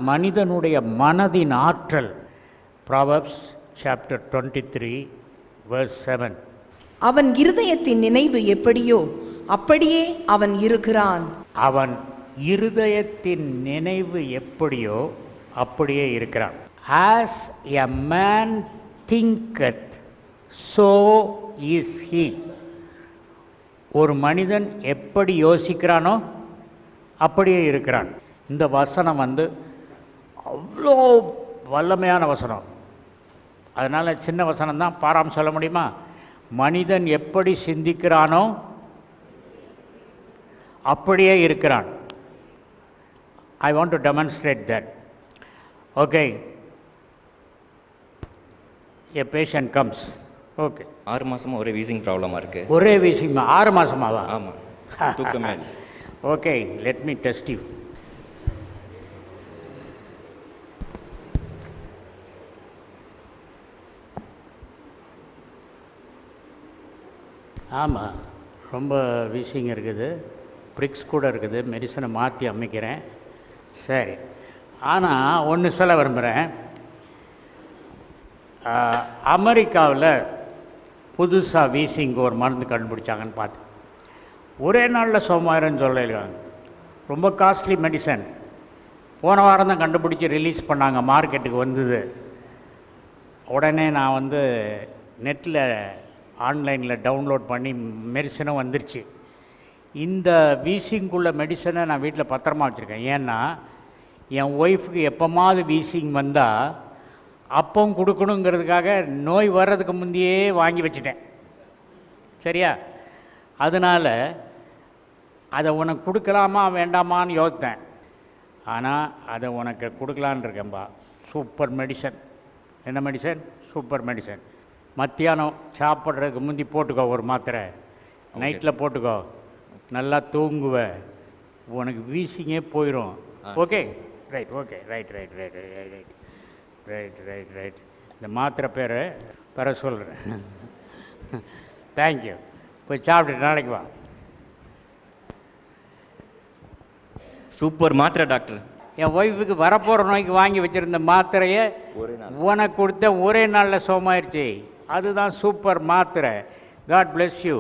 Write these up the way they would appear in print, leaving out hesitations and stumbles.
மனிதனுடைய மனதின் ஆற்றல். Proverbs chapter 23 verse 7. அவன் இருதயத்தின் நினைவு எப்படியோ அப்படியே அவன் இருக்கிறான். அவன் இருதயத்தின் நினைவு எப்படியோ அப்படியே இருக்கிறான். As a man thinketh, so is he. ஒரு மனிதன் எப்படி யோசிக்கிறானோ அப்படியே இருக்கிறான். இந்த வசனம் அவ்வளோ வல்லமையான வசனம். அதனால் சின்ன வசனம் தான், பாராமல் சொல்ல முடியுமா? மனிதன் எப்படி சிந்திக்கிறானோ அப்படியே இருக்கிறான். I want to demonstrate that. Okay. A patient comes. Okay. 6 மாசமா ஒரே வீசிங் ப்ராப்ளமாக இருக்கு. ஒரே வீசிங் 6 மாசமாவா? ஆமாம், தூக்கமே இல்லை. Okay, let me test you. ஆமாம், ரொம்ப வீசிங் இருக்குது, ப்ரிக்ஸ் கூட இருக்குது, மெடிசனை மாற்றி அமைக்கிறேன். சரி, ஆனால் ஒன்று சொல்ல விரும்புகிறேன். அமெரிக்காவில் புதுசாக வீசிங்க்கு ஒரு மருந்து கண்டுபிடிச்சாங்கன்னு பார்த்து ஒரே நாளில் சுகமாயிருன்னு சொல்லியிருக்காங்க. ரொம்ப காஸ்ட்லி மெடிசன். போன வாரம் தான் கண்டுபிடிச்சி ரிலீஸ் பண்ணாங்க, மார்க்கெட்டுக்கு வந்தது. உடனே நான் நெட்டில் ஆன்லைனில் டவுன்லோட் பண்ணி மெடிசனும் வந்துருச்சு. இந்த வீசிங்குள்ள மெடிசனை நான் வீட்டில் பத்திரமா வச்சுருக்கேன். ஏன்னா என் ஒய்ஃபுக்கு எப்போமாவது வீசிங் வந்தால் அப்பவும் கொடுக்கணுங்கிறதுக்காக நோய் வர்றதுக்கு முந்தையே வாங்கி வச்சுட்டேன். சரியா? அதனால் அதை உனக்கு கொடுக்கலாமா வேண்டாமான்னு யோசித்தேன். ஆனால் அதை உனக்கு கொடுக்கலான் இருக்கேன்பா. Super medicine. என்ன மெடிசன்? Super medicine. மத்தியானம் சாப்பிட்றதுக்கு முந்தி போட்டுக்கோ ஒரு மாத்திரை, நைட்டில் போட்டுக்கோ, நல்லா தூங்குவ, உனக்கு வீசிங்கே போயிடும். Okay, right, okay, right right right right right right right right. இந்த மாத்திரை பேர் பெற சொல்கிறேன். தேங்க்யூ. போய் சாப்பிட்டு நாளைக்கு வா. சூப்பர் மாத்திரை டாக்டர். என் ஒய்ஃபுக்கு வரப்போகிற நோய்க்கு வாங்கி வச்சுருந்த மாத்திரையை உனக்கு கொடுத்த ஒரே நாளில் சோமாயிருச்சு. அதுதான் சூப்பர் மாத்திரை. God bless you.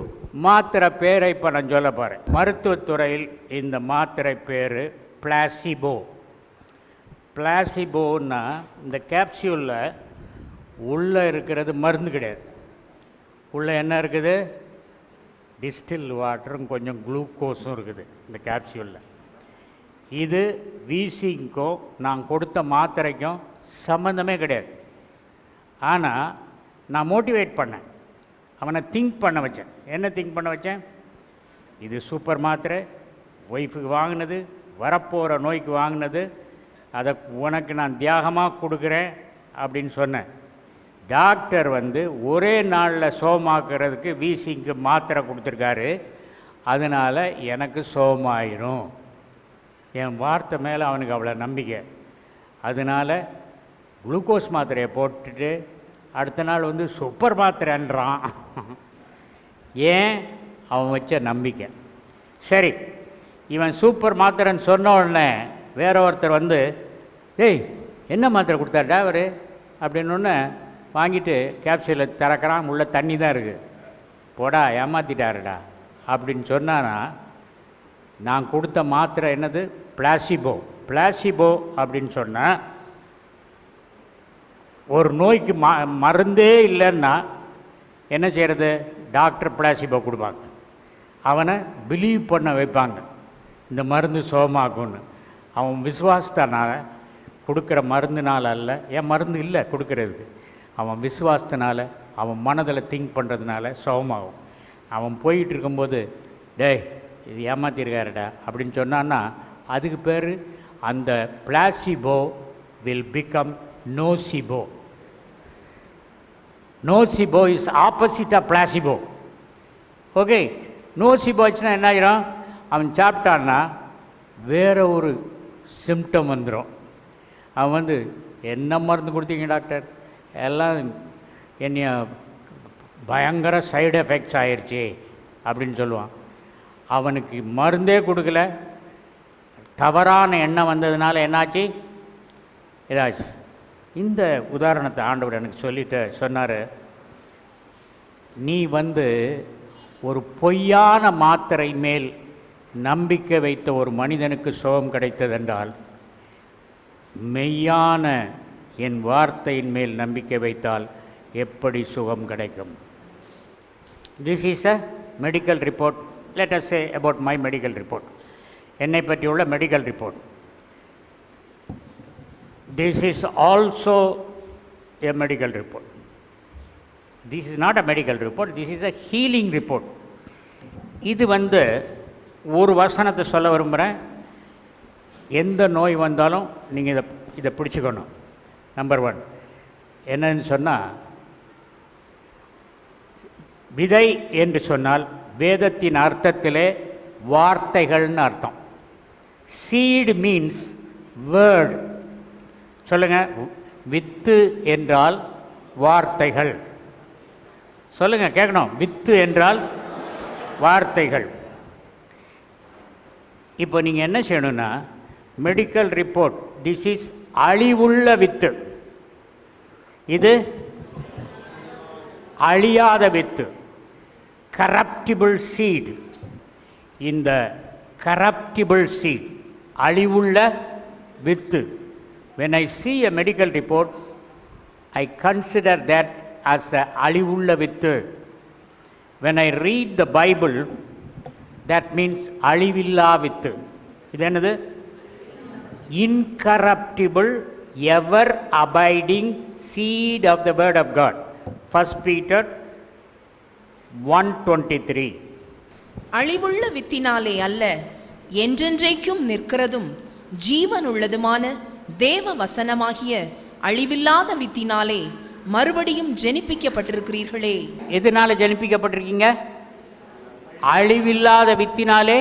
மாத்திரை பேரை இப்போ நான் சொல்ல போகிறேன். மருத்துவத்துறையில் இந்த மாத்திரை பேர் பிளாசிபோ. பிளாசிபோன்னா இந்த கேப்சியூலில் உள்ளே இருக்கிறது மருந்து கிடையாது. உள்ளே என்ன இருக்குது? டிஸ்டில் வாட்டரும் கொஞ்சம் குளுக்கோஸும் இருக்குது இந்த கேப்சியூலில். இது வீசிங்க்கும் நான் கொடுத்த மாத்திரைக்கும் சம்மந்தமே கிடையாது. ஆனால் நான் மோட்டிவேட் பண்ணேன், அவனை திங்க் பண்ண வச்சேன். என்ன திங்க் பண்ண வச்சேன்? இது சூப்பர் மாத்திரை, ஒய்ஃபுக்கு வாங்கினது, வரப்போகிற நோய்க்கு வாங்கினது, அதை உனக்கு நான் தியாகமாக கொடுக்குறேன் அப்படின்னு சொன்னேன். டாக்டர் ஒரே நாளில் சோமாக்குறதுக்கு வீசிங்க்கு மாத்திரை கொடுத்துருக்காரு. அதனால் எனக்கு சோமாயிரும். என் வார்த்தை மேலே அவனுக்கு அவ்வளோ நம்பிக்கை. அதனால் குளுக்கோஸ் மாத்திரையை போட்டுட்டு அடுத்த நாள் சூப்பர் மாத்திரைன்றான். ஏன்? அவன் வச்ச நம்பிக்கை. சரி, இவன் சூப்பர் மாத்திரைன்னு சொன்ன உடனே வேற ஒருத்தர் ஏய் என்ன மாத்திரை கொடுத்தாட்டா அவர் அப்படின்னு வாங்கிட்டு கேப்சூலை திறக்கிறான், உள்ள தண்ணி தான் இருக்குது. போடா, ஏமாற்றிட்டாருடா அப்படின்னு சொன்னானா, நான் கொடுத்த மாத்திரை என்னது? பிளாசிபோ. பிளாசிபோ அப்படின்னு சொன்னால் ஒரு நோய்க்கு மருந்தே இல்லைன்னா என்ன செய்கிறது? டாக்டர் பிளாசிபோ கொடுப்பாங்க, அவனை பிலீவ் பண்ண வைப்பாங்க இந்த மருந்து சோமாக்கும்னு. அவன் விசுவாசத்தினால கொடுக்குற மருந்துனால் அல்ல, என் மருந்து இல்லை கொடுக்கறதுக்கு, அவன் விசுவாசத்தினால அவன் மனதில் திங்க் பண்ணுறதுனால சோமாகும். அவன் போயிட்டு இருக்கும்போது டேய் இது ஏமாத்திருக்காருடா அப்படின்னு சொன்னான்னா அதுக்கு பேர் அந்த placebo will become nocebo. Nocebo is opposite of placebo. Okay, nocebo ஆச்சுன்னா என்ன ஆகிரும்? அவன் சாப்பிட்டான்னா வேற ஒரு சிம்டம் வந்துடும். அவன் என்ன மருந்து கொடுத்தீங்க டாக்டர், எல்லாம் என்னைய பயங்கர சைடு எஃபெக்ட்ஸ் ஆயிடுச்சு அப்படின்னு சொல்லுவான். அவனுக்கு மருந்தே கொடுக்கல, தவறான எண்ணம் வந்ததுனால என்னாச்சு? ஏதாச்சும். இந்த உதாரணத்தை ஆண்டவர் எனக்கு சொல்லிட்டு சொன்னார், நீ ஒரு பொய்யான மாத்திரை மேல் நம்பிக்கை வைத்த ஒரு மனிதனுக்கு சுகம் கிடைத்ததென்றால், மெய்யான என் வார்த்தையின் மேல் நம்பிக்கை வைத்தால் எப்படி சுகம் கிடைக்கும்? This is a medical report. Let us say about my medical report. என்னை பற்றியுள்ள medical report. This is also a medical report. This is not a medical report, this is a healing report. இது ஒரு வசனத்தை சொல்ல விரும்புகிறேன். எந்த நோய் வந்தாலும் நீங்கள் இதை பிடிச்சிக்கணும். நம்பர் 1 என்னன்னு சொன்னால், விதை என்று சொன்னால் வேதத்தின் அர்த்தத்திலே வார்த்தைகள்னு அர்த்தம். Seed means word. சொல்லுங்கள், வித்து என்றால் வார்த்தைகள். சொல்லுங்கள், கேட்கணும். வித்து என்றால் வார்த்தைகள். இப்போ நீங்கள் என்ன செய்யணும்னா, மெடிக்கல் ரிப்போர்ட், திஸ் இஸ் அழிவுள்ள வித்து, இது அழியாத வித்து, கரப்டிபிள் சீட். இந்த கரப்டிபிள் சீட், அழிவுள்ள வித்து. when I see a medical report, I consider that as a அழிவுள்ள வித்து. when I read the Bible, that means அழிவில்லா வித்து. இது என்னது? incorruptible, ever abiding seed of the word of God. 1 Peter 1:23. அழிவுள்ள வித்தினாலே அல்ல, என்றென்றைக்கும் நிற்கிறதும் ஜீவனுள்ளதுமான தேவ வசனமாகிய அழிவில்லாத வித்தினாலே மறுபடியும் ஜெனிப்பிக்கப்பட்டிருக்கிறீர்களே. எதனால ஜெனிப்பிக்கப்பட்டிருக்கீங்க? அழிவில்லாத வித்தினாலே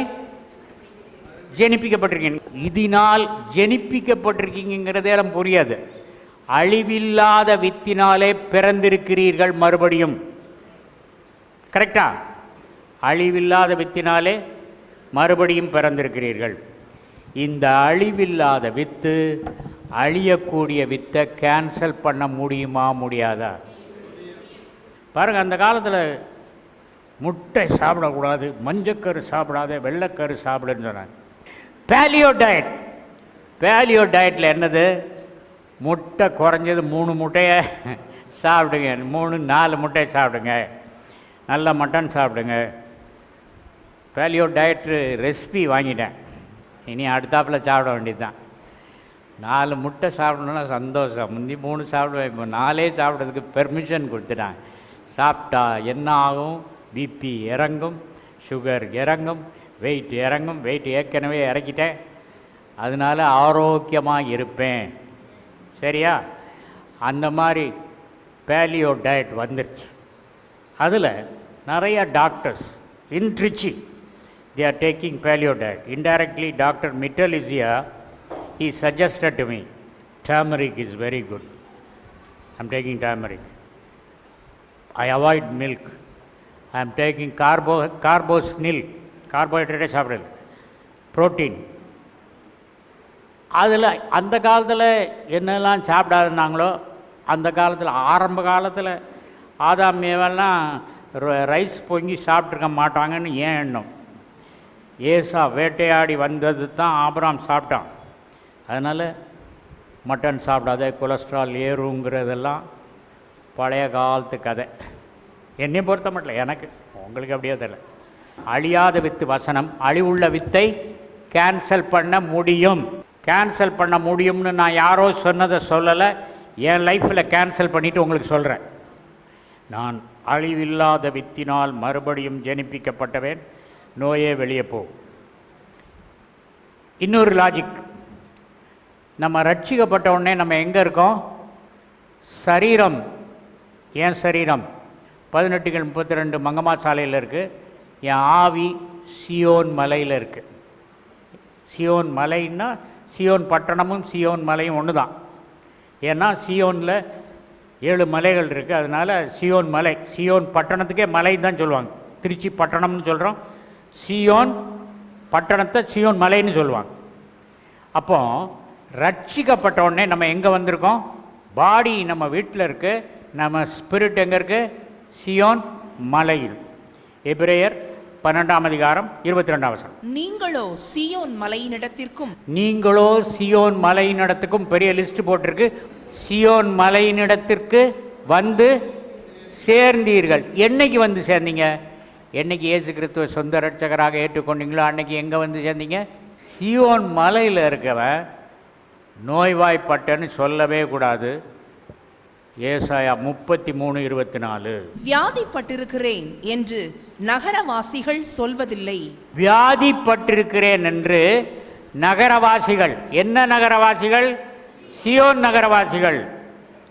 ஜெனிப்பிக்கப்பட்டிருக்கீங்க. இதனால் ஜெனிப்பிக்கப்பட்டிருக்கீங்கிறதே எல்லாம் புரியாது. அழிவில்லாத வித்தினாலே பிறந்திருக்கிறீர்கள் மறுபடியும். கரெக்டா? அழிவில்லாத வித்தினாலே மறுபடியும் பிறந்திருக்கிறீர்கள். இந்த அழிவில்லாத வித்து அழியக்கூடிய வித்தை கேன்சல் பண்ண முடியுமா, முடியாதா? பாருங்கள், அந்த காலத்தில் முட்டை சாப்பிடக்கூடாது, மஞ்சக்கரு சாப்பிடாத, வெள்ளைக்கரு சாப்பிடுன்னு சொன்னாங்க. Paleo diet. பேலியோ டயட்டில் என்னது? முட்டை குறைஞ்சது 3 முட்டையை சாப்பிடுங்க, 3-4 முட்டையை சாப்பிடுங்க, நல்ல மட்டன் சாப்பிடுங்க. பேலியோ டயட்டு ரெசிபி வாங்கிட்டேன், இனி அடுத்தாப்பில் சாப்பிட வேண்டியது தான். 4 முட்டை சாப்பிடணுன்னா சந்தோஷம். முந்தி 3 சாப்பிடுவேன், இப்போ 4 சாப்பிட்றதுக்கு பெர்மிஷன் கொடுத்துட்டாங்க. சாப்பிட்டா என்ன ஆகும்? பிபி இறங்கும், சுகர் இறங்கும், வெயிட் இறங்கும். வெயிட் ஏற்கனவே இறக்கிட்டேன், அதனால் ஆரோக்கியமாக இருப்பேன். சரியா? அந்த மாதிரி பேலியோ டயட் வந்துருச்சு. அதில் நிறைய doctors in Trichy, they are taking paleo diet. Indirectly, Dr. Mittal is here. He suggested to me, turmeric is very good. I'm taking turmeric. I avoid milk. I'm taking carbos nil. Carbohydrate சாப்பிடுறது, protein. அதில் அந்த காலத்தில் என்னெல்லாம் சாப்பிடாதுன்னாங்களோ, அந்த காலத்தில் ஆரம்ப காலத்தில் ஆதாம் ஏவெல்லாம் rice பொங்கி சாப்பிட்ருக்க மாட்டாங்கன்னு ஏன் எண்ணம்? ஏசா வேட்டையாடி வந்தது தான் ஆபிரகாம் சாப்பிட்டான். அதனால் மட்டன் சாப்பிடாத, கொலஸ்ட்ரால் ஏறுங்கிறதெல்லாம் பழைய காலத்து கதை. என்னை பொறுத்த மட்டும், எனக்கு உங்களுக்கு அப்படியே தெரியல. அழியாத வித்து வசனம் அழிவுள்ள வித்தை கேன்சல் பண்ண முடியும். கேன்சல் பண்ண முடியும்னு நான் யாரோ சொன்னதை சொல்லலை, என் லைஃப்பில் கேன்சல் பண்ணிவிட்டு உங்களுக்கு சொல்கிறேன். நான் அழிவில்லாத வித்தினால் மறுபடியும் ஜெனிப்பிக்கப்பட்டவேன், நோயே வெளியே போ. இன்னொரு லாஜிக், நம்ம ரட்சிக்கப்பட்ட உடனே நம்ம எங்கே இருக்கோம்? சரீரம். என் சரீரம் 18:32 மங்கம்மா சாலையில் இருக்குது. என் ஆவி சியோன் மலையில் இருக்குது. சியோன் மலைன்னா சியோன் பட்டணமும் சியோன் மலையும் ஒன்று தான். ஏன்னா சியோனில் 7 மலைகள் இருக்குது, அதனால் சியோன் மலை. சியோன் பட்டணத்துக்கே மலைன்னு தான் சொல்லுவாங்க. திருச்சி பட்டணம்னு சொல்கிறோம், சியோன் பட்டணத்தை சியோன் மலைன்னு சொல்லுவாங்க. அப்போ ரட்சிக்கப்பட்ட உடனே நம்ம எங்கே வந்திருக்கோம்? பாடி நம்ம வீட்டில் இருக்கு, நம்ம ஸ்பிரிட் எங்கே இருக்கு? சியோன் மலையில். எபிரேயர் 12ஆம் அதிகாரம் 22ஆம் வசனம். நீங்களோ சியோன் மலையினிடத்திற்கும் நீங்களோ சியோன் மலையினிடத்துக்கும், பெரிய லிஸ்ட் போட்டிருக்கு. சியோன் மலையினிடத்திற்கு வந்து சேர்ந்தீர்கள். என்னைக்கு வந்து சேர்ந்தீங்க? என்னைக்கு இயேசு கிறிஸ்துவ சொந்த ரட்சகராக ஏற்றுக்கொண்டீங்களோ அன்னைக்கு எங்கே வந்து சேர்ந்தீங்க? சியோன் மலையில் இருக்கவன் நோய்வாய்ப்பட்டன்னு சொல்லவே கூடாது. ஏசாயா 33:24. வியாதிப்பட்டிருக்கிறேன் என்று நகரவாசிகள் சொல்வதில்லை. வியாதிப்பட்டிருக்கிறேன் என்று நகரவாசிகள், என்ன நகரவாசிகள்? சியோன் நகரவாசிகள்.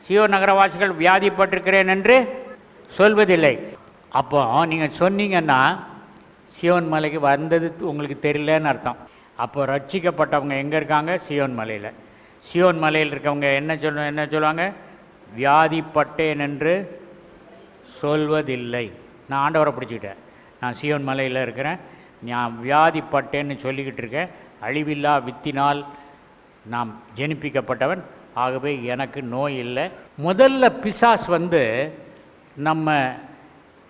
சியோன் நகரவாசிகள் வியாதிப்பட்டிருக்கிறேன் என்று சொல்வதில்லை. அப்போ நீங்கள் சொன்னீங்கன்னா சியோன் மலைக்கு வந்தது உங்களுக்கு தெரியலன்னு அர்த்தம். அப்போ ரட்சிக்கப்பட்டவங்க எங்கே இருக்காங்க? சியோன் மலையில். சியோன் மலையில் இருக்கவங்க என்ன சொல்லுவாங்க? வியாதிப்பட்டேன் என்று சொல்வதில்லை. நான் ஆண்டவரை பிடிச்சிக்கிட்டேன், நான் சியோன் மலையில் இருக்கிறேன், நான் வியாதிப்பட்டேன்னு சொல்லிக்கிட்டு இருக்கேன். அழிவில்லா வித்தினால் நாம் ஜெனிப்பிக்கப்பட்டவன், ஆகவே எனக்கு நோய் இல்லை. முதல்ல பிசாஸ் வந்து நம்ம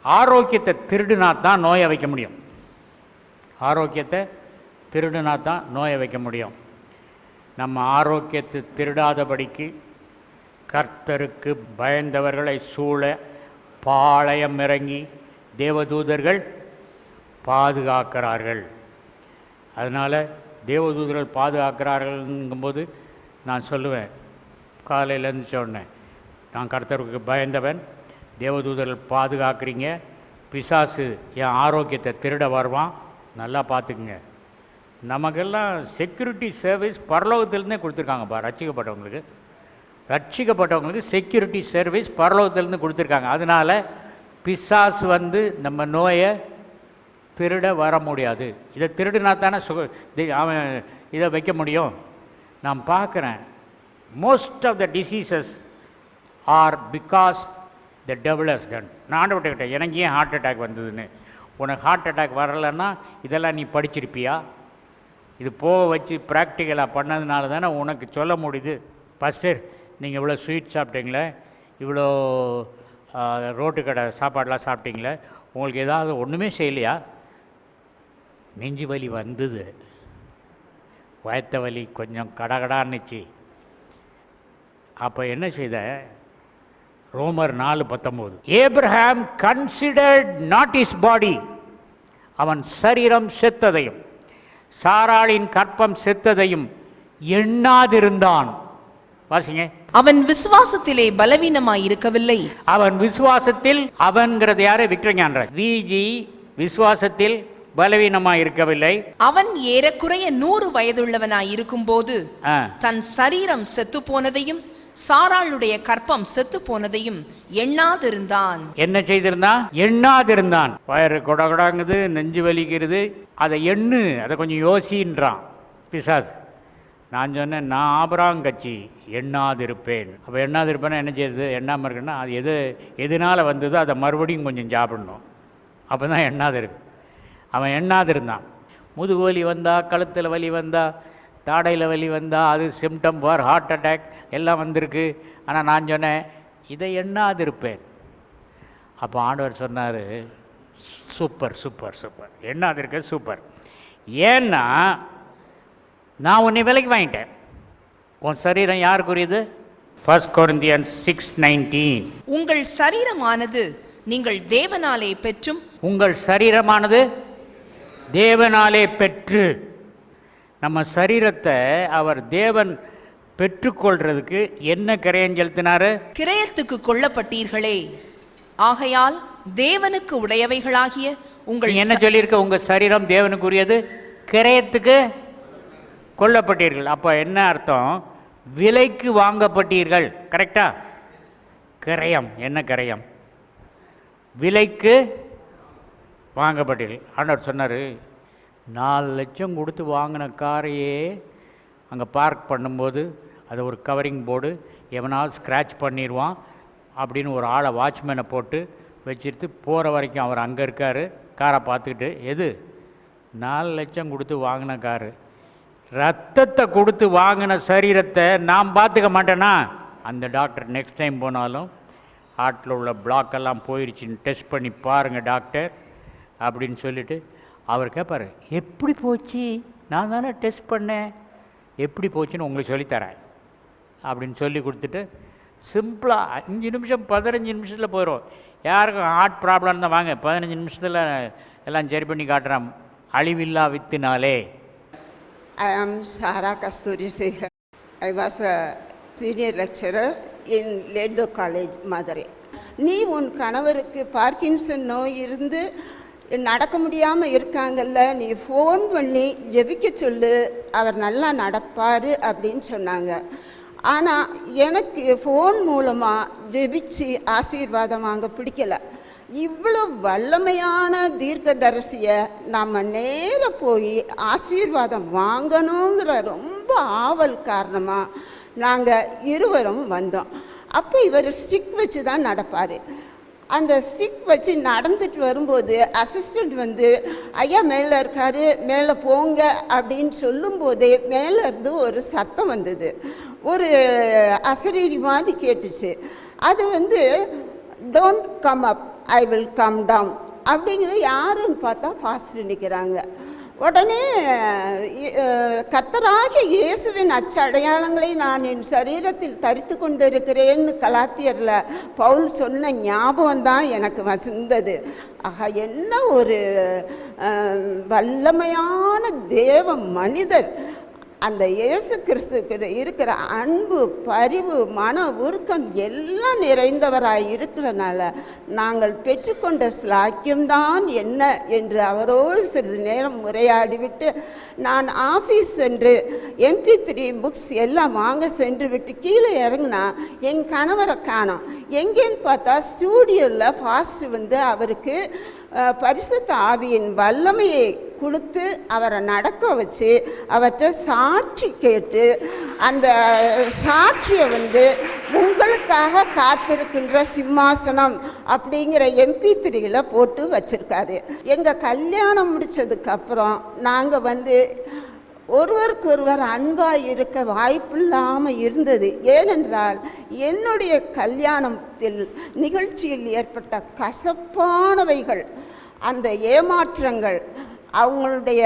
ஆரோக்கியத்தை திருடுனா தான் நோயை வைக்க முடியும். ஆரோக்கியத்தை திருடுனா தான் நோயை வைக்க முடியும். நம்ம ஆரோக்கியத்தை திருடாதபடிக்கு கர்த்தருக்கு பயந்தவர்களை சூழ பாளையம் இறங்கி தேவதூதர்கள் பாதுகாக்கிறார்கள். அதனால் தேவதூதர்கள் பாதுகாக்கிறார்கள்ங்கும்போது நான் சொல்லுவேன், காலையில் எழுந்திரிச்ச உடனே நான் கர்த்தருக்கு பயந்தவன், தேவதூதர்கள் பாதுகாக்கிறீங்க, பிசாசு என் ஆரோக்கியத்தை திருட வருவான், நல்லா பார்த்துக்குங்க. நமக்கெல்லாம் செக்யூரிட்டி சர்வீஸ் பரலோகத்திலேருந்தே கொடுத்துருக்காங்கப்பா. ரட்சிக்கப்பட்டவங்களுக்கு செக்யூரிட்டி சர்வீஸ் பரலோகத்திலேருந்து கொடுத்துருக்காங்க. அதனால் பிசாசு வந்து நம்ம நோயை திருட வர முடியாது. இதை திருடுனா தானே அவன் இதை வைக்க முடியும். நான் பார்க்குறேன், most of the diseases are because the devil has done. நான் ஆண்டவர்கிட்ட எனக்கு ஏன் ஹார்ட் அட்டாக் வந்ததுன்னு. உனக்கு ஹார்ட் அட்டாக் வரலைன்னா இதெல்லாம் நீ படிச்சிருப்பியா? இது போக வச்சு ப்ராக்டிக்கலாக பண்ணதுனால தானே உனக்கு சொல்ல முடியுது. பாஸ்டர், நீங்கள் இவ்வளோ ஸ்வீட் சாப்பிட்டீங்களே, இவ்வளோ ரோட்டு கடை சாப்பாடெலாம் சாப்பிட்டீங்களே, உங்களுக்கு ஏதாவது ஒன்றுமே செய்யலையா? நெஞ்சு வலி வந்தது, வயத்த வலி கொஞ்சம் கடகடான்னுச்சு. அப்போ என்ன செய்த? ரோமர் 4:19, ஏப்ரஹாம் கன்சிடர்ட் நாட் இஸ் பாடி, அவன் சரீரம் செத்ததையும் சாராளின் கற்பம் செத்ததையும் எண்ணாதிருந்தான். வாசிங்க. அவன் விசுவாசத்திலே பலவீனமாய் இருக்கவில்லை. அவன் விசுவாசத்தில், அவன்கிறது யாரு? விக்டர் ஞானராஜ். விஜி விசுவாசத்தில் பலவீனமாய் இருக்கவில்லை. அவன் ஏறக்குறைய 100 வயதுள்ளவனாய் இருக்கும்போது தன் சரீரம் செத்து போனதையும் சாராளுடைய கற்பம் செத்து போனதையும் எண்ணாதிருந்தான். என்ன செய்திருந்தான்? எண்ணாதிருந்தான். வயிறு கொடகொடாங்குது, நெஞ்சு வலிக்கிறது, அதை எண்ணு, அதை கொஞ்சம் யோசின்றான் பிசாஸ். நான் சொன்னேன், நான் ஆபராங்கட்சி எண்ணாதிருப்பேன். அப்போ எண்ணாதிருப்பேன்னா என்ன செய்யுது? எண்ணாமல் இருக்குன்னா அது எதனால் வந்ததோ அதை மறுபடியும் கொஞ்சம் சாப்பிடணும். அப்போ தான் எண்ணாதிருக்கு. அவன் எண்ணாதிருந்தான். முதுகு வலி வந்தா, கழுத்தில் வலி வந்தா, தாடையில் வலி வந்தால் அது சிம்டம் ஃபார் ஹார்ட் அட்டாக் எல்லாம் வந்திருக்கு. ஆனால் நான் சொன்னேன், இதை எண்ணாதிருப்பேன். அப்போ ஆண்டவர் சொன்னார், சூப்பர் சூப்பர் சூப்பர், எண்ணாதிருக்க சூப்பர். ஏன்னா நான் உன்னை விலைக்கு வாங்கிட்டேன். உன் சரீரம் யாருக்குரியது? 1 Corinthians 6:19. உங்கள் சரீரமானது நீங்கள் தேவனாலே பெற்றும், உங்கள் சரீரமானது தேவனாலே பெற்று. நம்ம சரீரத்தை அவர் தேவன் பெற்றுக்கொள்றதுக்கு என்ன கிரயம் செலுத்தினாரு? கிரயத்துக்கு கொள்ளப்பட்டீர்களே, ஆகையால் தேவனுக்கு உடையவைகளாகிய உங்கள் என்ன சொல்லியிருக்க? உங்க சரீரம் தேவனுக்குரியது, கிரயத்துக்கு கொள்ளப்பட்டீர்கள். அப்போ என்ன அர்த்தம்? விலைக்கு வாங்கப்பட்டீர்கள். கரெக்டா? கிரயம் என்ன? கிரயம் விலைக்கு வாங்கப்பட்டீர்கள். ஆண்டவர் சொன்னார், 4 லட்சம் கொடுத்து வாங்கின காரையே அங்கே பார்க் பண்ணும்போது அதை ஒரு கவரிங் போர்டு எவனாவது ஸ்க்ராட்ச் பண்ணிடுவான் அப்படின்னு ஒரு ஆளை வாட்ச்மேனை போட்டு வச்சுட்டு போகிற வரைக்கும் அவர் அங்கே இருக்கார், காரை பார்த்துக்கிட்டு. எது? 4 லட்சம் கொடுத்து வாங்கின காரு ரத்தத்தை கொடுத்து வாங்கின சரீரத்தை நான் பார்த்துக்க மாட்டேனா? அந்த டாக்டர் நெக்ஸ்ட் டைம் போனாலும் ஹார்ட்டில் உள்ள பிளாக்கெல்லாம் போயிடுச்சின்னு டெஸ்ட் பண்ணி பாருங்கள் டாக்டர் அப்படின்னு சொல்லிவிட்டு அவர் கேட்பார், எப்படி போச்சு? நான் தானே டெஸ்ட் பண்ணேன், எப்படி போச்சுன்னு உங்களுக்கு சொல்லித்தரேன் அப்படின்னு சொல்லி கொடுத்துட்டு சிம்பிளாக 5 நிமிஷம் 15 நிமிஷத்தில் போயிடும். யாருக்கும் ஹார்ட் ப்ராப்ளம் தான் வாங்க 15 நிமிஷத்தில் எல்லாம் சரி பண்ணி காட்டுறான். அழிவில்லா வித்தினாலே. I am Sara Kasturi Sekhar. I was a senior lecturer in Ledo College, Madurai. நீ உன் கணவருக்கு பார்க்கின்சன் நோய் இருந்து நடக்க முடியாமல் இருக்காங்கல்ல, நீ ஃபோன் பண்ணி ஜெபிக்க சொல்லு, அவர் நல்லா நடப்பார் அப்படின்னு சொன்னாங்க. ஆனால் எனக்கு ஃபோன் மூலமாக ஜெபிச்சு ஆசீர்வாதம் வாங்க பிடிக்கலை. இவ்வளோ வல்லமையான தீர்க்கதரிசியை நம்ம நேராக போய் ஆசீர்வாதம் வாங்கணுங்கிற ரொம்ப ஆவல் காரணமாக நாங்கள் இருவரும் வந்தோம். அப்போ இவர் ஸ்டிக் வச்சு தான் நடப்பார். அந்த ஸ்டிக் வச்சு நடந்துட்டு வரும்போது அசிஸ்டண்ட் வந்து, ஐயா மேலே இருக்காரு, மேலே போங்க அப்படின்னு சொல்லும்போதே மேலேருந்து ஒரு சத்தம் வந்தது. ஒரு அசரீரி மாதிரி கேட்டுச்சு. அது வந்து, don't come up, I will come down அப்படிங்கிறது யாருன்னு பார்த்தா ஃபாஸ்ட்டு நிற்கிறாங்க. உடனே கர்த்தராகிய இயேசுவின் அச்சடையாளங்களை நான் என் சரீரத்தில் தரித்து கொண்டிருக்கிறேன்னு கலாத்தியரில் பவுல் சொன்ன ஞாபகம் தான் எனக்கு வந்தது. ஆக என்ன ஒரு வல்லமையான தேவ மனிதர்! அந்த இயேசு கிறிஸ்துக்கு இருக்கிற அன்பு, பரிவு, மன உருக்கம் எல்லாம் நிறைந்தவராய் இருக்கிறனால நாங்கள் பெற்றுக்கொண்ட ஸ்லாக்கியம்தான் என்ன என்று அவரோடு சிறிது நேரம் உரையாடிவிட்டு, நான் ஆஃபீஸ் சென்று MP3 புக்ஸ் எல்லாம் வாங்க சென்று விட்டு கீழே இறங்கினா என் கணவரை காணோம். எங்கேன்னு பார்த்தா ஸ்டூடியோவில் ஃபாஸ்ட் வந்து அவருக்கு பரிசுத்த ஆவியின் வல்லமையை கொடுத்து அவரை நடக்க வச்சு அவற்றை சாட்சி கேட்டு அந்த சாட்சியை வந்து உங்களுக்காக காத்திருக்கின்ற சிம்மாசனம் அப்படிங்கிற MP3யில் போட்டு வச்சுருக்காரு. எங்கள் கல்யாணம் முடித்ததுக்கப்புறம் நாங்கள் வந்து ஒருவருக்கொருவர் அன்பாக இருக்க வாய்ப்பில்லாமல் இருந்தது. ஏனென்றால் என்னுடைய கல்யாணத்தில் நிகழ்ச்சியில் ஏற்பட்ட கசப்பானவைகள், அந்த ஏமாற்றங்கள், அவங்களுடைய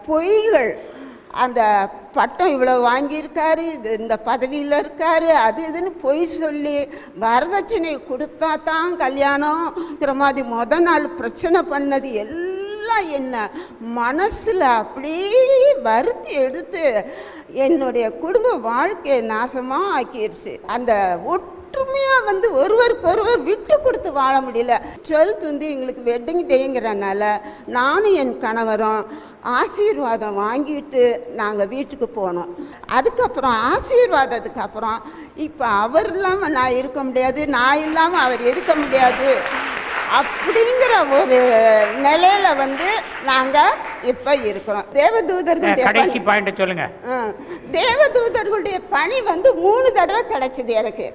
பொய்கள், அந்த பட்டம் இவ்வளோ வாங்கியிருக்காரு, இந்த பதவியில் இருக்கார், அது இதுன்னு பொய் சொல்லி வரதட்சணை கொடுத்தா தான் கல்யாணங்கிற மாதிரி மொதல் நாள் பிரச்சனை பண்ணது எல்லாம் என்ன மனசில் அப்படியே வருத்தி எடுத்து என்னுடைய குடும்ப வாழ்க்கையை நாசமாக ஆக்கிடுச்சு. அந்த ஒற்றுமையாக வந்து ஒருவருக்கொருவர் விட்டு கொடுத்து வாழ முடியல. 12th வந்து எங்களுக்கு வெட்டிங் டேங்கிறனால நானும் என் கணவரும் ஆசீர்வாதம் வாங்கிட்டு நாங்கள் வீட்டுக்கு போனோம். அதுக்கப்புறம் ஆசீர்வாதத்துக்கு அப்புறம் இப்போ அவர் இல்லாமல் நான் இருக்க முடியாது, நான் இல்லாமல் அவர் இருக்க முடியாது அப்படிங்கிற ஒரு நிலையில வந்து நாங்கள் இப்போ இருக்கிறோம். தேவதூதர்களுடைய கடைசி பாயிண்ட் சொல்லுங்க. தேவதூதர்களுடைய பணி வந்து 3 தடவை கிடைச்சது எனக்கு.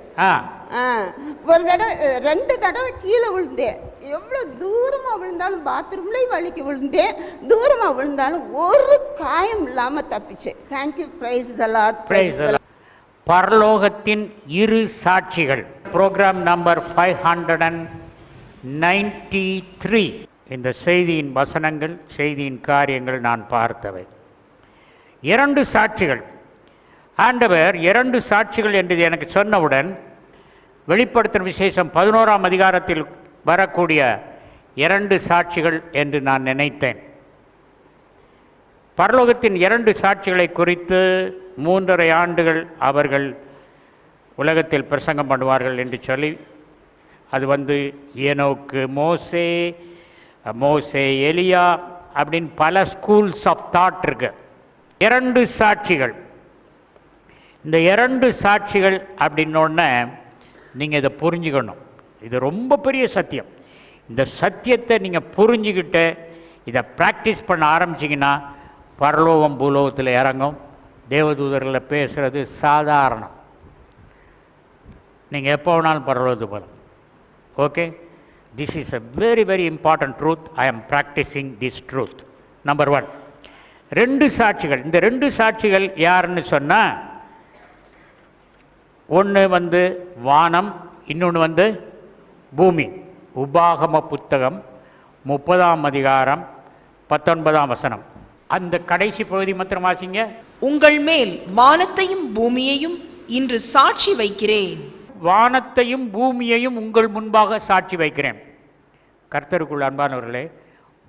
ஒரு தடவை 2 தடவை கீழே விழுந்தேன். எவ்வளோ தூரமாக விழுந்தாலும் பாத்ரூம்லேயும் வலிக்கு விழுந்தேன். தூரமாக விழுந்தாலும் ஒரு காயம் இல்லாமல் தப்பிச்சேன். Thank you. Praise the Lord. Praise the Lord. பரலோகத்தின் 2 சாட்சிகள், ப்ரோக்ராம் நம்பர் 593. இந்த செய்தியின் வசனங்கள், செய்தியின் காரியங்கள் நான் பார்த்தவை. 2 சாட்சிகள். ஆண்டவர் 2 சாட்சிகள் என்று எனக்கு சொன்னவுடன் வெளிப்படுத்தும் விசேஷம் 11ஆம் அதிகாரத்தில் வரக்கூடிய 2 சாட்சிகள் என்று நான் நினைத்தேன். பரலோகத்தின் 2 சாட்சிகளை குறித்து 3.5 ஆண்டுகள் அவர்கள் உலகத்தில் பிரசங்கம் பண்ணுவார்கள் என்று சொல்லி, அது வந்து ஏனோக்கு, மோசே எலியா அப்படின்னு பல ஸ்கூல்ஸ் ஆஃப் தாட் இருக்கு. 2 சாட்சிகள். இந்த 2 சாட்சிகள் அப்படின்னோடனே நீங்கள் இதை புரிஞ்சுக்கணும். இது ரொம்ப பெரிய சத்தியம். இந்த சத்தியத்தை நீங்கள் புரிஞ்சுக்கிட்டு இதை ப்ராக்டிஸ் பண்ண ஆரம்பிச்சிங்கன்னா பரலோகம் பூலோகத்தில் இறங்கும். தேவதூதர்களை பேசுகிறது சாதாரணம். நீங்கள் எப்போ வேணாலும் பரலோகத்துக்கு போகலாம். Okay, this is a very very important truth. I am practicing this truth. Number 1. 2 சாட்சிகள். இந்த 2 சாட்சிகள் யாருன்னு சொன்னால், ஒன்று வந்து வானம், இன்னொன்று வந்து பூமி. உபாகம புத்தகம் 30ஆம் அதிகாரம் 19ஆம் வசனம். அந்த கடைசி பகுதி மாத்திரம் வாசிங்க. உங்கள் மேல் வானத்தையும் பூமியையும் இன்று சாட்சி வைக்கிறேன். வானத்தையும் பூமியையும் உங்கள் முன்பாக சாட்சி வைக்கிறேன். கர்த்தருக்குள் அன்பானவர்களே,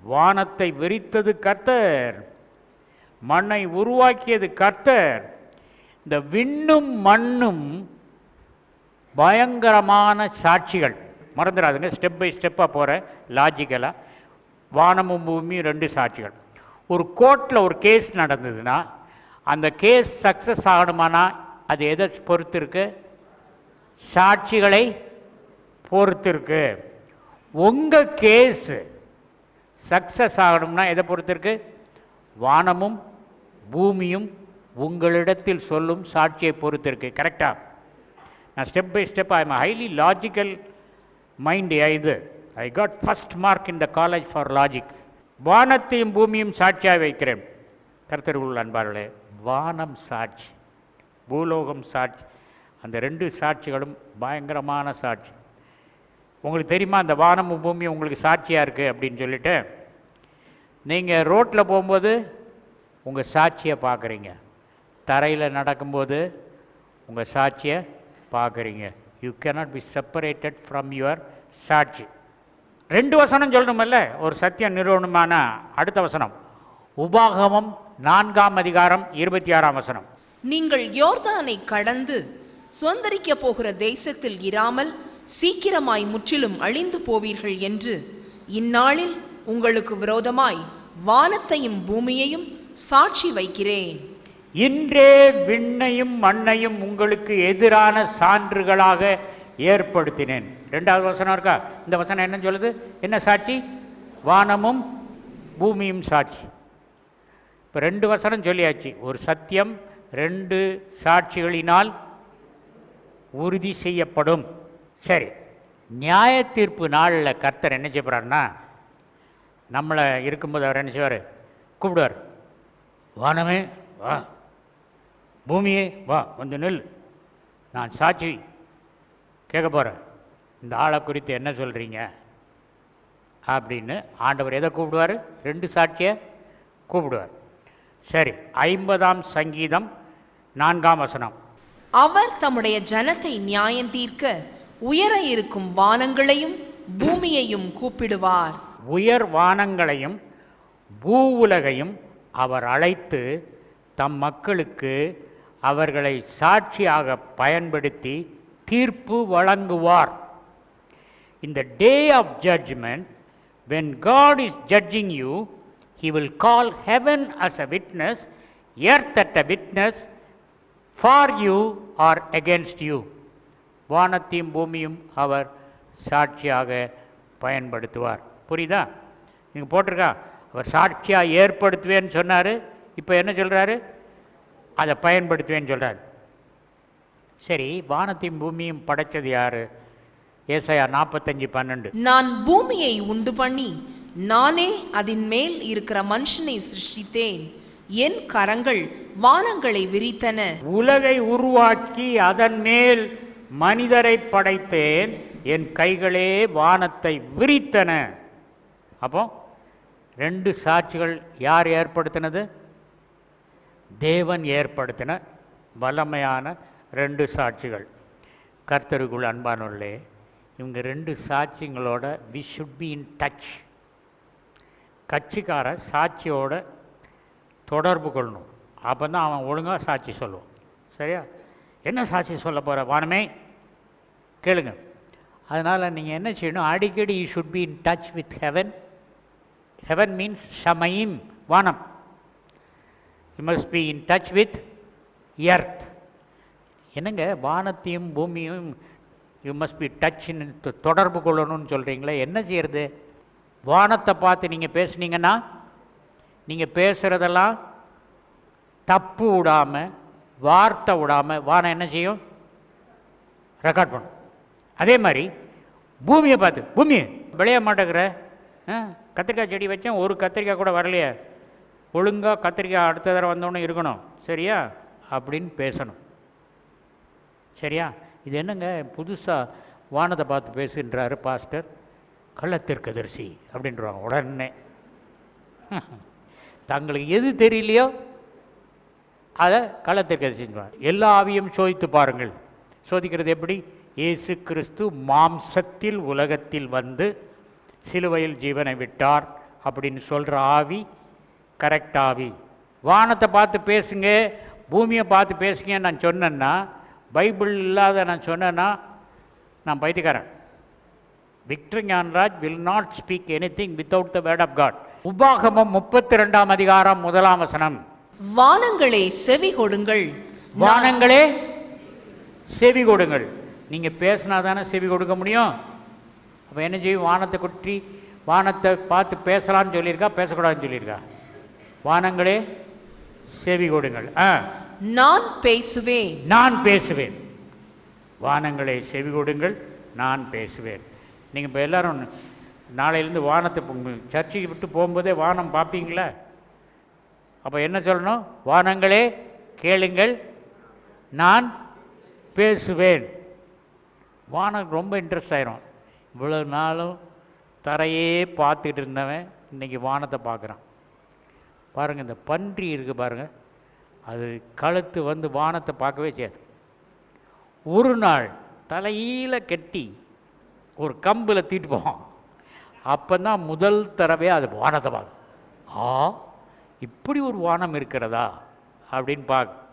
வானத்தை விரித்தது கர்த்தர், மண்ணை உருவாக்கியது கர்த்தர். இந்த விண்ணும் மண்ணும் பயங்கரமான சாட்சிகள். மறந்துடாதுங்க, ஸ்டெப் பை ஸ்டெப்பாக போகிற லாஜிக்கலாக. வானமும் பூமியும் 2 சாட்சிகள். ஒரு கோர்ட்டில் ஒரு கேஸ் நடந்ததுன்னா அந்த கேஸ் சக்ஸஸ் ஆகணுமானா அது எதை பொறுத்து இருக்கு? சாட்சிகளை பொறுத்து இருக்கு. உங்கள் கேஸு சக்ஸஸ் ஆகணும்னா எதை பொறுத்து இருக்கு? வானமும் பூமியும் உங்களிடத்தில் சொல்லும் சாட்சியை பொறுத்து இருக்கு. கரெக்டா? நான் step by step I am highly logical mind. இது I got first mark in the college for logic. வானத்தையும் பூமியும் சாட்சியாக வைக்கிறேன். கர்த்தருக்குள் அன்பார்களே, வானம் சாட்சி, பூலோகம் சாட்சி. அந்த 2 சாட்சிகளும் பயங்கரமான சாட்சி. உங்களுக்கு தெரியுமா அந்த வானமும் பூமியும் உங்களுக்கு சாட்சியாக இருக்குது அப்படின்னு சொல்லிட்டு? நீங்கள் ரோட்டில் போகும்போது உங்கள் சாட்சியை பார்க்குறீங்க, தரையில் நடக்கும்போது உங்கள் சாட்சியை பார்க்குறீங்க. You cannot be separated from your சாட்சி. 2 வசனம் சொல்லணுமல்ல ஒரு சத்தியம் நிறுவனமான. அடுத்த வசனம் உபாகமம் 4ஆம் அதிகாரம் 26ஆம் வசனம். நீங்கள் யோர்தானை கடந்து சுதந்தரிக்க போகிற தேசத்தில் இராமல் சீக்கிரமாய் முற்றிலும் அழிந்து போவீர்கள் என்று இந்நாளில் உங்களுக்கு விரோதமாய் வானத்தையும் பூமியையும் சாட்சி வைக்கிறேன். இன்றே விண்ணையும் மண்ணையும் உங்களுக்கு எதிரான சான்றுகளாக ஏற்படுத்தினேன். 2வது வசனம் இருக்கா? இந்த வசனம் என்ன சொல்லுது? என்ன சாட்சி? வானமும் பூமியும் சாட்சி. இப்போ 2 வசனம் சொல்லியாச்சு. ஒரு சத்தியம் 2 சாட்சிகளினால் உறுதி செய்யப்படும். சரி, நியாய தீர்ப்பு நாளில் கர்த்தர் என்ன செய்யப்படுறாருன்னா, நம்மளை இருக்கும்போது அவர் என்ன செய்வார்? கூப்பிடுவார். வானமே வா, பூமியே வா, வந்து நெல், நான் சாட்சி கேட்க போகிறேன், இந்த ஆளை குறித்து என்ன சொல்கிறீங்க அப்படின்னு ஆண்டவர் எதை கூப்பிடுவார்? 2 சாட்சியை கூப்பிடுவார். சரி, 50ஆம் சங்கீதம் 4ஆம் வசனம். அவர் தம்முடைய ஜனத்தை நியாயம் தீர்க்க உயர இருக்கும் வானங்களையும் பூமியையும் கூப்பிடுவார். உயர் வானங்களையும் பூ உலகையும் அவர் அழைத்து தம் மக்களுக்கு அவர்களை சாட்சியாக பயன்படுத்தி தீர்ப்பு வழங்குவார். In the day of judgment, when God is judging you, He will call heaven as a witness, earth as a witness for you or against you. வானத்தையும் பூமியும் அவர் சாட்சியாக பயன்படுத்துவார். புரியுதா? நீங்கள் போட்டிருக்கா, அவர் சாட்சியாக ஏற்படுத்துவேன்னு சொன்னார். இப்போ என்ன சொல்கிறாரு? அதை பயன்படுத்துவேன்னு சொல்கிறார். சரி, வானத்தையும் பூமியும் படைச்சது யாரு? ஏசாயா 45:12. நான் பூமியை உண்டு பண்ணி நானே அதன் மேல் இருக்கிற மனுஷனை சிருஷ்டித்தேன், என் கரங்கள் வானங்களை விரித்தன. உலகை உருவாக்கி அதன் மேல் மனிதரை படைத்தேன், என் கைகளே வானத்தை விரித்தன. அப்போ 2 சாட்சிகள் யார் ஏற்படுத்தினது? தேவன் ஏற்படுத்தின வல்லமையான 2 சாட்சிகள். கர்த்தருக்குள் அன்பானவர்களே, இவங்க 2 சாட்சிங்களோட we should be in touch. கட்சிக்கார சாட்சியோட தொடர்பு கொள்ளணும். அப்போ தான் அவன் ஒழுங்காக சாட்சி சொல்லுவான். சரியா? என்ன சாட்சி சொல்ல போகிற? வானமே கேளுங்க. அதனால் நீங்கள் என்ன செய்யணும்? அடிக்கடி you should be in touch with heaven. Heaven means ஷமயிம், வானம். You must be in touch with earth. என்னங்க வானத்தையும் பூமியும் யூ மஸ்ட் பி டச்சின்னு தொடர்பு கொள்ளணும்னு சொல்கிறீங்களே, என்ன செய்யறது? வானத்தை பார்த்து நீங்கள் பேசுனீங்கன்னா நீங்கள் பேசுகிறதெல்லாம் தப்பு விடாமல், வார்த்தை விடாமல் வானம் என்ன செய்யும்? ரெக்கார்ட் பண்ணும். அதே மாதிரி பூமியை பார்த்து, பூமி விளைய மாட்டேங்கிற, கத்திரிக்காய் செடி வச்சேன், ஒரு கத்திரிக்காய் கூட வரலையே, ஒழுங்காக கத்திரிக்காய் அடுத்த தடவை வந்தோடனே இருக்கணும், சரியா அப்படின்னு பேசணும், சரியா. இது என்னங்க புதுசாக வானத்தை பார்த்து பேசுன்றாரு பாஸ்டர், கள்ளத்திற்கதரிசி அப்படின்றாங்க உடனே. தங்களுக்கு எது தெரியலையோ அதை கள்ளத்திற்கதரிசின்றாங்க. எல்லா ஆவியும் சோதித்து பாருங்கள். சோதிக்கிறது எப்படி? இயேசு கிறிஸ்து மாம்சத்தில் உலகத்தில் வந்து சிலுவையில் ஜீவனை விட்டார் அப்படின்னு சொல்கிற ஆவி கரெக்ட் ஆவி. வானத்தை பார்த்து பேசுங்க, பூமியை பார்த்து பேசுங்க நான் சொன்னேன்னா, பைபிள் இல்லாத நான் சொன்னேன்னா நான் பைத்தியக்காரன். Victor Gnanaraj will not speak anything without the word of God. உபாகமம் 32ஆம் அதிகாரம் 1ஆம் வசனம். வானங்களே செவி கொடுங்கள். வானங்களே செவி கொடுங்கள். நீங்கள் பேசினா தானே செவி கொடுக்க முடியும். அப்போ என்ன செய்யும்? வானத்தை குற்றி வானத்தை பார்த்து பேசலான்னு சொல்லியிருக்கா, பேசக்கூடாதுன்னு சொல்லியிருக்கா? வானங்களே செவி கொடுங்கள். நான் பேசுவேன். நான் பேசுவேன். வானங்களே செவி கொடுங்கள், நான் பேசுவேன். நீங்கள் இப்போ எல்லோரும் நாளையிலேருந்து வானத்தை சர்ச்சைக்கு விட்டு போகும்போதே வானம் பார்ப்பீங்களா? அப்போ என்ன சொல்லணும்? வானங்களே கேளுங்கள், நான் பேசுவேன். வானம் ரொம்ப இன்ட்ரெஸ்ட் ஆயிரும். இவ்வளோ நாளும் தரையே பார்த்துக்கிட்டு இருந்தவன் இன்றைக்கி வானத்தை பார்க்குறான். பாருங்கள், இந்த பன்றி இருக்குது பாருங்கள், அது கழுத்து வந்து வானத்தை பார்க்கவே செய்யாது. ஒரு நாள் தலையில் கட்டி ஒரு கம்பில் தீட்டு போவான். அப்போ தான் முதல் தடவை அது வானத்தை பார்க்கும். இப்படி ஒரு வானம் இருக்கிறதா அப்படின்னு பார்க்க.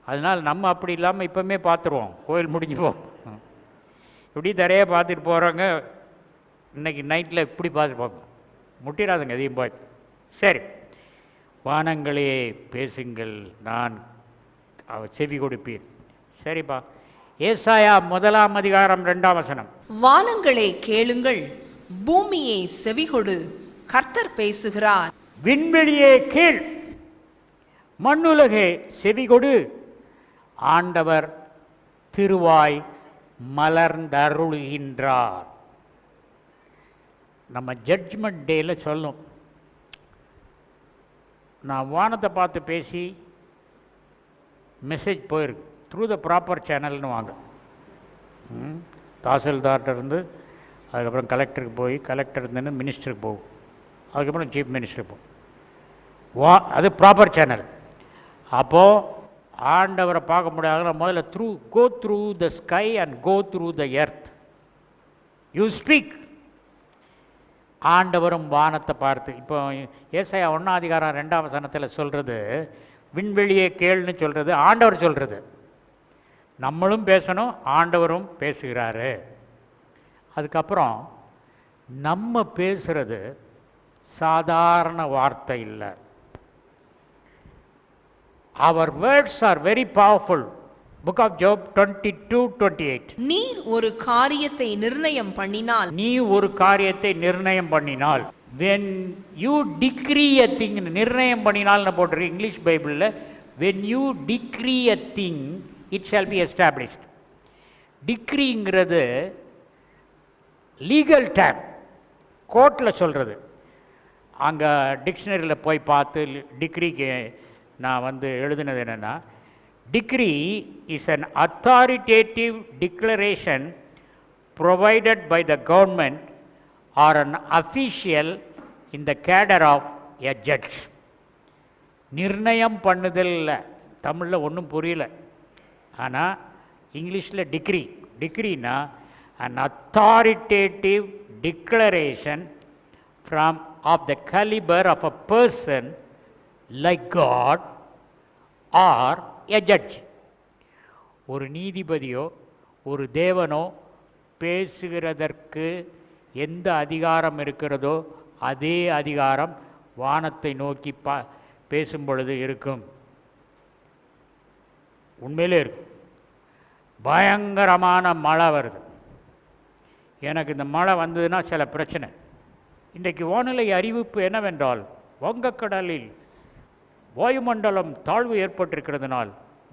அதனால் நம்ம அப்படி இல்லாமல் இப்போமே பார்த்துருவோம், கோயில் முடிஞ்சுப்போம். இப்படி தரையே பார்த்துட்டு போகிறவங்க இன்றைக்கி நைட்டில் இப்படி பார்த்துட்டு பார்ப்போம். முட்டிடாதுங்க அதையும் பார்த்து. சரி, வானங்களே பேசுங்கள், நான் செவி கொடுப்பேன். சரிப்பா. ஏசாயா 1ஆம் அதிகாரம் 2ஆம் வசனம். வானங்களே கேளுங்கள், பூமியே செவிகொடு, கர்த்தர் பேசுகிறார். விண்வெளியே கேள், மண்ணுலகே செவிகொடு, ஆண்டவர் திருவாய் மலர்ந்தருளுகின்றார். நம்ம ஜட்ஜ்மெண்ட் டேயில் சொல்லும், நான் வானத்தை பார்த்து பேசி மெசேஜ் போயிருக்கு த்ரூ த ப்ராப்பர் சேனல்னு வாங்க. தாசில்தார்கிட்டருந்து அதுக்கப்புறம் கலெக்டருக்கு போய், கலெக்டர் இருந்துன்னு மினிஸ்டருக்கு போகும், அதுக்கப்புறம் சீஃப் மினிஸ்டருக்கு போகும். அது ப்ராப்பர் சேனல். அப்போது ஆண்டவரை பார்க்க முடியாதுன்னா முதல்ல go through the sky and go through the earth. You speak. ஆண்டவரும் வானத்தை பார்த்து, இப்போ ஏசாயா 1ஆம் அதிகாரம் 2ஆம் வசனத்தில் சொல்கிறது விண்வெளியே கேள்னு சொல்கிறது ஆண்டவர் சொல்கிறது. நம்மளும் பேசணும், ஆண்டவரும் பேசுகிறாரு. அதுக்கப்புறம் நம்ம பேசுகிறது சாதாரண வார்த்தை இல்லை. Our words are very powerful. Book of Job 22:28. நீர் ஒரு காரியத்தை நிர்ணயம் பண்ணினால், நீ ஒரு காரியத்தை நிர்ணயம் பண்ணினால், when you decree a thing, நிர்ணயம் பண்ணினால்னு போட்டிருக்கு இங்கிலீஷ் பைபிளில். when you decree a thing it shall be established. டிக்ரிங்கிறது லீகல் டேம், கோர்ட்டில் சொல்கிறது. அங்கே டிக்ஷனரியில் போய் பார்த்து டிக்ரிக்கு நான் வந்து எழுதினது என்னென்னா, decree is an authoritative declaration provided by the government or an official in the cadre of a judge. நிர்ணயம் பண்ணுதல் இல்லை, தமிழில் ஒன்றும் புரியல. ஆனால் இங்கிலீஷில் டிக்ரினா an authoritative declaration from of the calibre of a person like God or a judge. ஒரு நீதிபதியோ ஒரு தேவனோ பேசுகிறதற்கு எந்த அதிகாரம் இருக்கிறதோ அதே அதிகாரம் வானத்தை நோக்கி பேசும் பொழுது இருக்கும். உண்மையிலே இருக்கும். பயங்கரமான மழை வருது, எனக்கு இந்த மழை வந்ததுன்னா சில பிரச்சனை. இன்றைக்கு வானிலை அறிவிப்பு என்னவென்றால், வங்கக்கடலில் வாயுமண்டலம் தாழ்வு ஏற்பட்டிருக்கிறதுனால்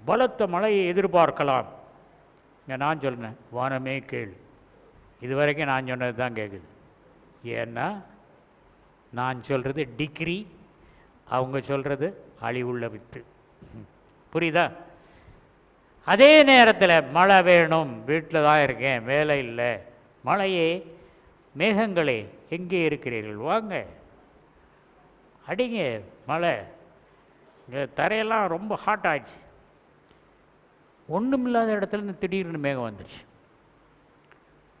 பலத்த மழையை எதிர்பார்க்கலாம். இங்கே நான் சொல்கிறேன், வானமே கேள். இதுவரைக்கும் நான் சொன்னது தான் கேட்குது. ஏன்னா நான் சொல்கிறது டிக்ரி, அவங்க சொல்கிறது அழிவுள்ள வித்து. புரியுதா? அதே நேரத்தில் மழை வேணும், வீட்டில் தான் இருக்கேன், வேலை இல்லை. மழையே, மேகங்களே எங்கே இருக்கிறீர்கள், வாங்க அடிங்க மழை. இங்கே தரையெல்லாம் ரொம்ப ஹாட் ஆயிடுச்சு. ஒன்றும் இல்லாத இடத்துலேருந்து திடீர்னு மேகம் வந்துடுச்சு,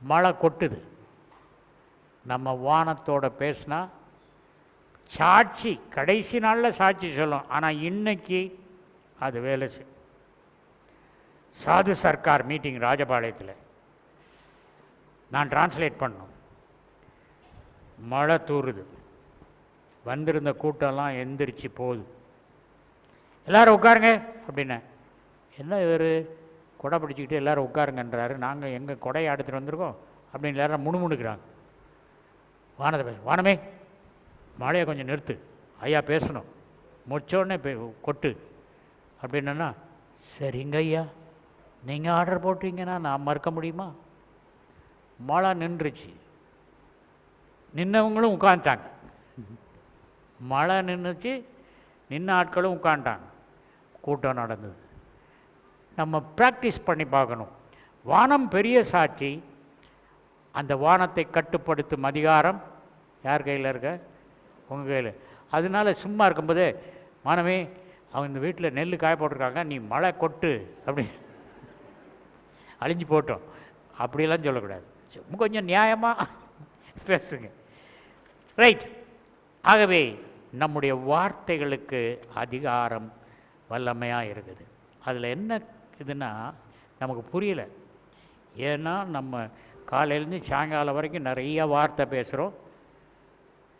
மழை கொட்டுது. நம்ம வானத்தோட பேசினா சாட்சி கடைசி நாளில் சாட்சி சொல்லும், ஆனால் இன்னைக்கு அது வேலை செய்யும். சாது சர்க்கார் மீட்டிங் ராஜபாளையத்தில் நான் டிரான்ஸ்லேட் பண்ணோம். மழை தூறுது, வந்திருந்த கூட்டம்லாம் எந்திரிச்சு போகுது. எல்லோரும் உட்காருங்க அப்படின்னா, என்ன இவர் கொடை பிடிச்சிக்கிட்டு எல்லோரும் உட்காருங்கன்றாரு, நாங்கள் எங்கள் கொடையை எடுத்துகிட்டு வந்திருக்கோம் அப்படின்னு எல்லோரும் முணுமுணுக்கிறாங்க. வானத்தை பேச, வானமே மழையை கொஞ்சம் நிறுத்து, ஐயா பேசணும், முடிச்சோடனே கொட்டு அப்படின்னா, சரிங்க ஐயா நீங்கள் ஆர்டர் போட்டீங்கன்னா நான் மறுக்க முடியுமா? மழை நின்றுச்சு, நின்னவங்களும் உட்காந்துட்டாங்க. மழை நின்றுச்சு, நின்ன ஆட்களும் உட்காந்துட்டாங்க. கூட்டம் நடந்தது. நம்ம ப்ராக்டிஸ் பண்ணி பார்க்கணும். வானம் பெரிய சாட்சி. அந்த வானத்தை கட்டுப்படுத்தும் அதிகாரம் யார் கையில் இருக்க? உங்கள் கையில். அதனால சும்மா இருக்கும்போதே, வானமே அவங்க இந்த வீட்டில் நெல் காய போட்டிருக்காங்க, நீ மழை கொட்டு அப்படி அழிஞ்சு போட்டோம் அப்படியெல்லாம் சொல்லக்கூடாது. கொஞ்சம் நியாயமாக பேசுங்க. ரைட். ஆகவே நம்முடைய வார்த்தைகளுக்கு அதிகாரம் வல்லமையாக இருக்குது. அதில் என்ன இதுன்னா நமக்கு புரியலை. ஏன்னா நம்ம காலையிலேருந்து சாயங்காலம் வரைக்கும் நிறைய வார்த்தை பேசுகிறோம்.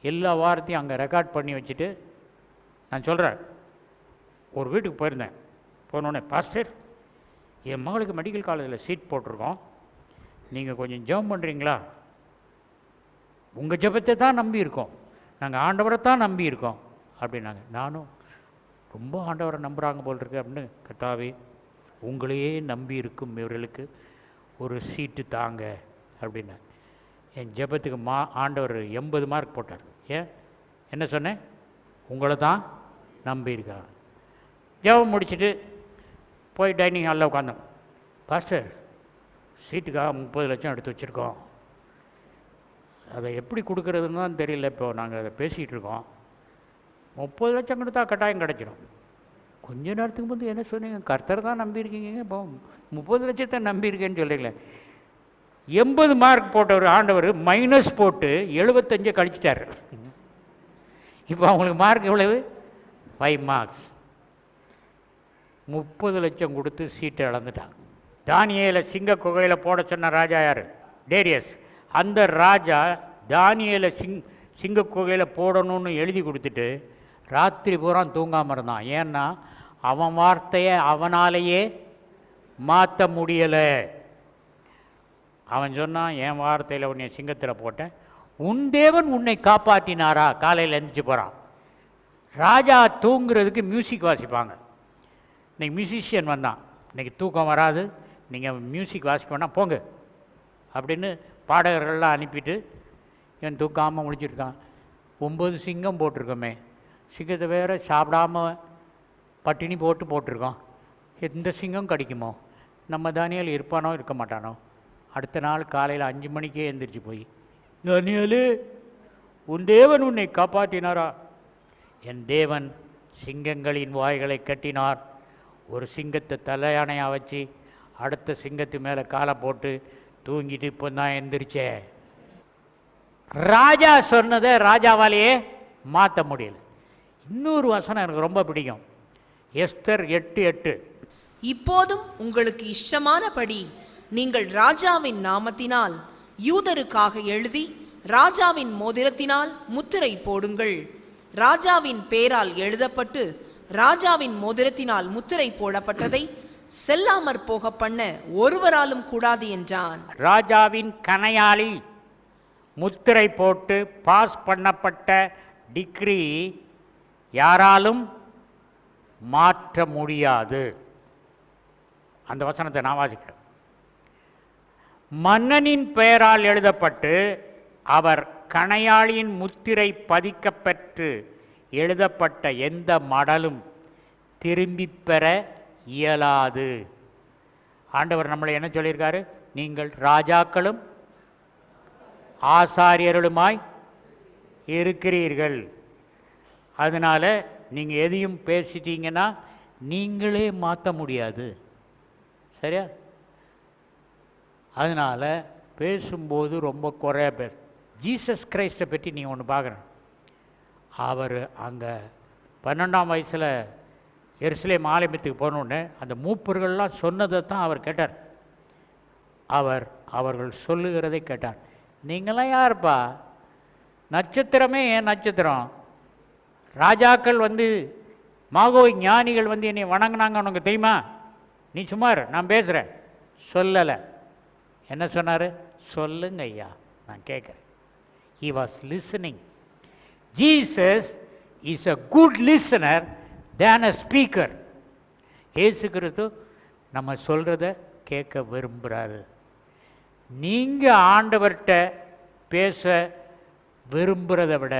எல்லா வார்த்தையும் அங்கே ரெக்கார்ட் பண்ணி வச்சுட்டு, நான் சொல்கிறேன், ஒரு வீட்டுக்கு போயிருந்தேன். போனோடனே, பாஸ்டர் என் மகளுக்கு மெடிக்கல் காலேஜில் சீட் போட்டிருக்கோம், நீங்கள் கொஞ்சம் ஜெபம் பண்ணுறீங்களா? உங்கள் ஜெபத்தை தான் நம்பி இருக்கோம், நாங்கள் ஆண்டவரை தான் நம்பி இருக்கோம் அப்படின்னாங்க. நானும் ரொம்ப ஆண்டவரை நம்புகிறாங்க போல் இருக்கு அப்படின்னு, கர்த்தாவே உங்களையே நம்பி இருக்கும் இவர்களுக்கு ஒரு சீட்டு தாங்க அப்படின்னா. என் ஜெபத்துக்கு ஆண்டவர் 80 மார்க் போட்டார். ஏன் என்ன சொன்னேன்? உங்களை தான் நம்பியிருக்கா. ஜெபம் முடிச்சுட்டு போய் டைனிங் ஹாலில் உட்காந்தோம். பாஸ்டர் சீட்டுக்காக 30 லட்சம் எடுத்து வச்சுருக்கோம், அதை எப்படி கொடுக்குறதுன்னு தான் தெரியல. இப்போது நாங்கள் அதை பேசிகிட்டு இருக்கோம். 30 லட்சம் கொடுத்தா கட்டாயம் கிடச்சிடும். கொஞ்ச நேரத்துக்கு முந்தைய என்ன சொன்னீங்க? கர்த்தர் தான் நம்பியிருக்கீங்க, இப்போ 30 லட்சத்தை நம்பியிருக்கேன்னு சொல்கிறீங்களே. 80 மார்க் போட்டவர் ஆண்டவர் மைனஸ் போட்டு 75 கழிச்சிட்டார். இப்போ அவங்களுக்கு மார்க் எவ்வளவு? 5 மார்க்ஸ். 30 லட்சம் கொடுத்து சீட்டை இழந்துட்டாங்க. தானியேலை சிங்க குகையில் போட சொன்ன ராஜா யார்? டேரியஸ். அந்த ராஜா தானியேலை சிங்க குகையில் போடணும்னு எழுதி கொடுத்துட்டு ராத்திரி பூரா தூங்காமல் இருந்தான். ஏன்னா அவன் வார்த்தையை அவனாலேயே மாற்ற முடியலை. அவன் சொன்னான், என் வார்த்தையில் உன்னை சிங்கத்தில் போட்டேன், உன் தேவன் உன்னை காப்பாற்றினாரா? காலையில் எழுந்திரிச்சு போகிறான். ராஜா தூங்குறதுக்கு மியூசிக் வாசிப்பாங்க. இன்றைக்கி மியூசிஷியன் வந்தான், இன்றைக்கி தூக்கம் வராது, நீங்கள் மியூசிக் வாசிக்க வேணாம் போங்க அப்படின்னு பாடகர்கள்லாம் அனுப்பிட்டு இவன் தூக்காமல் முடிச்சிருக்கான். 9 சிங்கம் போட்டிருக்கோமே, சிங்கத்தை வேறு சாப்பிடாம பட்டினி போட்டிருக்கோம், எந்த சிங்கம் கடிக்குமோ? நம்ம தானியேல் இருப்பானோ இருக்க மாட்டானோ? அடுத்த நாள் காலையில் 5 மணிக்கே எழுந்திரிச்சு போய், தானியேலு உன் தேவன் உன்னை காப்பாற்றினாரா? என் தேவன் சிங்கங்களின் வாய்களை கட்டினார். ஒரு சிங்கத்தை தலையானையாக வச்சு அடுத்த சிங்கத்து மேலே காலை போட்டு தூங்கிட்டு இப்போ தான் எந்திரிச்சேன். ராஜா சொன்னதை ராஜாவாலேயே மாற்ற முடியல. இன்னொரு வசனம் எனக்கு ரொம்ப பிடிக்கும், எஸ்தர் 8:8. இப்போதும் உங்களுக்கு இஷ்டமானபடி நீங்கள் ராஜாவின் நாமத்தினால் யூதருக்காக எழுதி ராஜாவின் மோதிரத்தினால் முத்திரை போடுங்கள். ராஜாவின் பேரால் எழுதப்பட்டு ராஜாவின் மோதிரத்தினால் முத்திரை போடப்பட்டதை செல்லாமற் போக பண்ண ஒருவராலும் கூடாது என்றான். ராஜாவின் கணையாளி முத்திரை போட்டு பாஸ் பண்ணப்பட்ட டிகிரி யாராலும் மாற்ற முடியாது. அந்த வசனத்தை நான் வாசிக்கிறேன். மன்னனின் பெயரால் எழுதப்பட்டு அவர் கணையாளியின் முத்திரை பதிக்கப்பெற்று எழுதப்பட்ட எந்த மடலும் திரும்பி பெற இயலாது. ஆண்டவர் நம்மளை என்ன சொல்லியிருக்காரு? நீங்கள் ராஜாக்களும் ஆசாரியர்களுமாய் இருக்கிறீர்கள். அதனால் நீங்கள் எதையும் பேசிட்டீங்கன்னா நீங்களே மாற்ற முடியாது. சரியா? அதனால் பேசும்போது ரொம்ப குறைய ஜீசஸ் கிரைஸ்டை பற்றி நீ ஒன்று பார்க்குறேன். அவர் அங்கே 12ஆம் வயசில் எருசலேம் ஆலயத்துக்கு போனோடனே அந்த மூப்பர்கள்லாம் சொன்னதை தான் அவர் கேட்டார். அவர்கள் சொல்லுகிறதை கேட்டார். நீங்களாம் யாருப்பா? நட்சத்திரமே ஏன் நட்சத்திரம்? ராஜாக்கள் மாகோய் ஞானிகள் என்னை வணங்கினாங்க, உனக்கு தெரியுமா? நீ சும்மா இரு, நான் பேசுகிறேன். சொல்லலை. என்ன சொன்னார்? சொல்லுங்க ஐயா, நான் கேட்குறேன். He was listening. Jesus is a good listener than a speaker. இயேசு கிறிஸ்து நம்ம சொல்கிறத கேட்க விரும்புகிறாரு. நீங்கள் ஆண்டவர்கிட்ட பேச விரும்புகிறத விட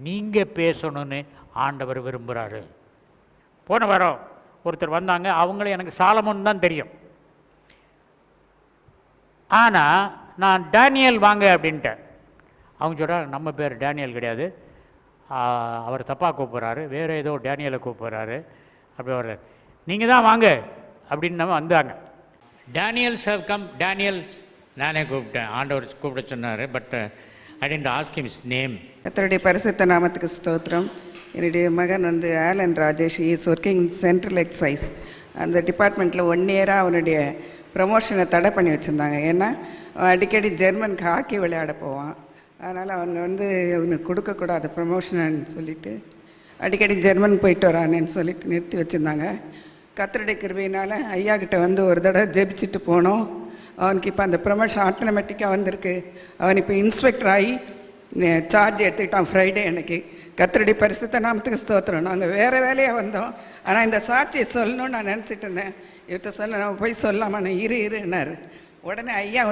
நீங்கள் பேசணும்னு ஆண்டவர் விரும்புகிறாரு. போன வாரம் ஒருத்தர் வந்தாங்க. அவங்கள எனக்கு சாலமோன் தான் தெரியும். ஆனால் நான் டேனியல் வாங்க அப்படின்ட்டேன். அவங்க சொல்கிறாங்க, நம்ம பேர் டேனியல் கிடையாது, அவர் தப்பாக கூப்பிட்றாரு, வேறு ஏதோ டேனியலை கூப்பிட்றாரு, அப்படி வர்றாரு. நீங்கள் தான் வாங்க அப்படின்னு நம்ம வந்தாங்க. Daniels have come. டேனியல்ஸ் நானே கூப்பிட்டேன். ஆண்டவர் கூப்பிட சொன்னார். But I didn't ask him his name. கர்த்தருடைய பரிசுத்த நாமத்துக்கு ஸ்தோத்திரம். என்னுடைய மகன் Alan Rajesh is working central excise. அந்த டிபார்ட்மெண்ட்டில் 1 இயராக அவனுடைய ப்ரமோஷனை தடை பண்ணி வச்சுருந்தாங்க. ஏன்னா அடிக்கடி ஜெர்மனுக்கு ஹாக்கி விளையாட போவான். அதனால் அவனுக்கு கொடுக்கக்கூடாது ப்ரமோஷன்னு சொல்லிவிட்டு அடிக்கடி ஜெர்மன் போயிட்டு வரானேன்னு சொல்லிட்டு நிறுத்தி வச்சுருந்தாங்க. கர்த்தருடைய கிருபையினால் ஐயா கிட்ட ஒரு தடவை ஜெபிச்சுட்டு போனோம். அவனுக்கு இப்போ அந்த ப்ரமோஷன் ஆட்டோமேட்டிக்காக வந்திருக்கு. அவன் இப்போ இன்ஸ்பெக்டர் ஆகி சார்ஜ் எடுத்துக்கிட்டான் ஃப்ரைடே அன்னைக்கு. கர்த்தருடைய பரிசுத்த நாமத்துக்கு ஸ்தோத்திரம். நாங்கள் வேறு வேலையாக வந்தோம். ஆனால் இந்த சாட்சியை சொல்லணும்னு நான் நினச்சிட்டு இருந்தேன். இவர்கிட்ட சொன்ன நம்ம போய் சொல்லாமா, நான் இருன்னார். உடனே ஐயா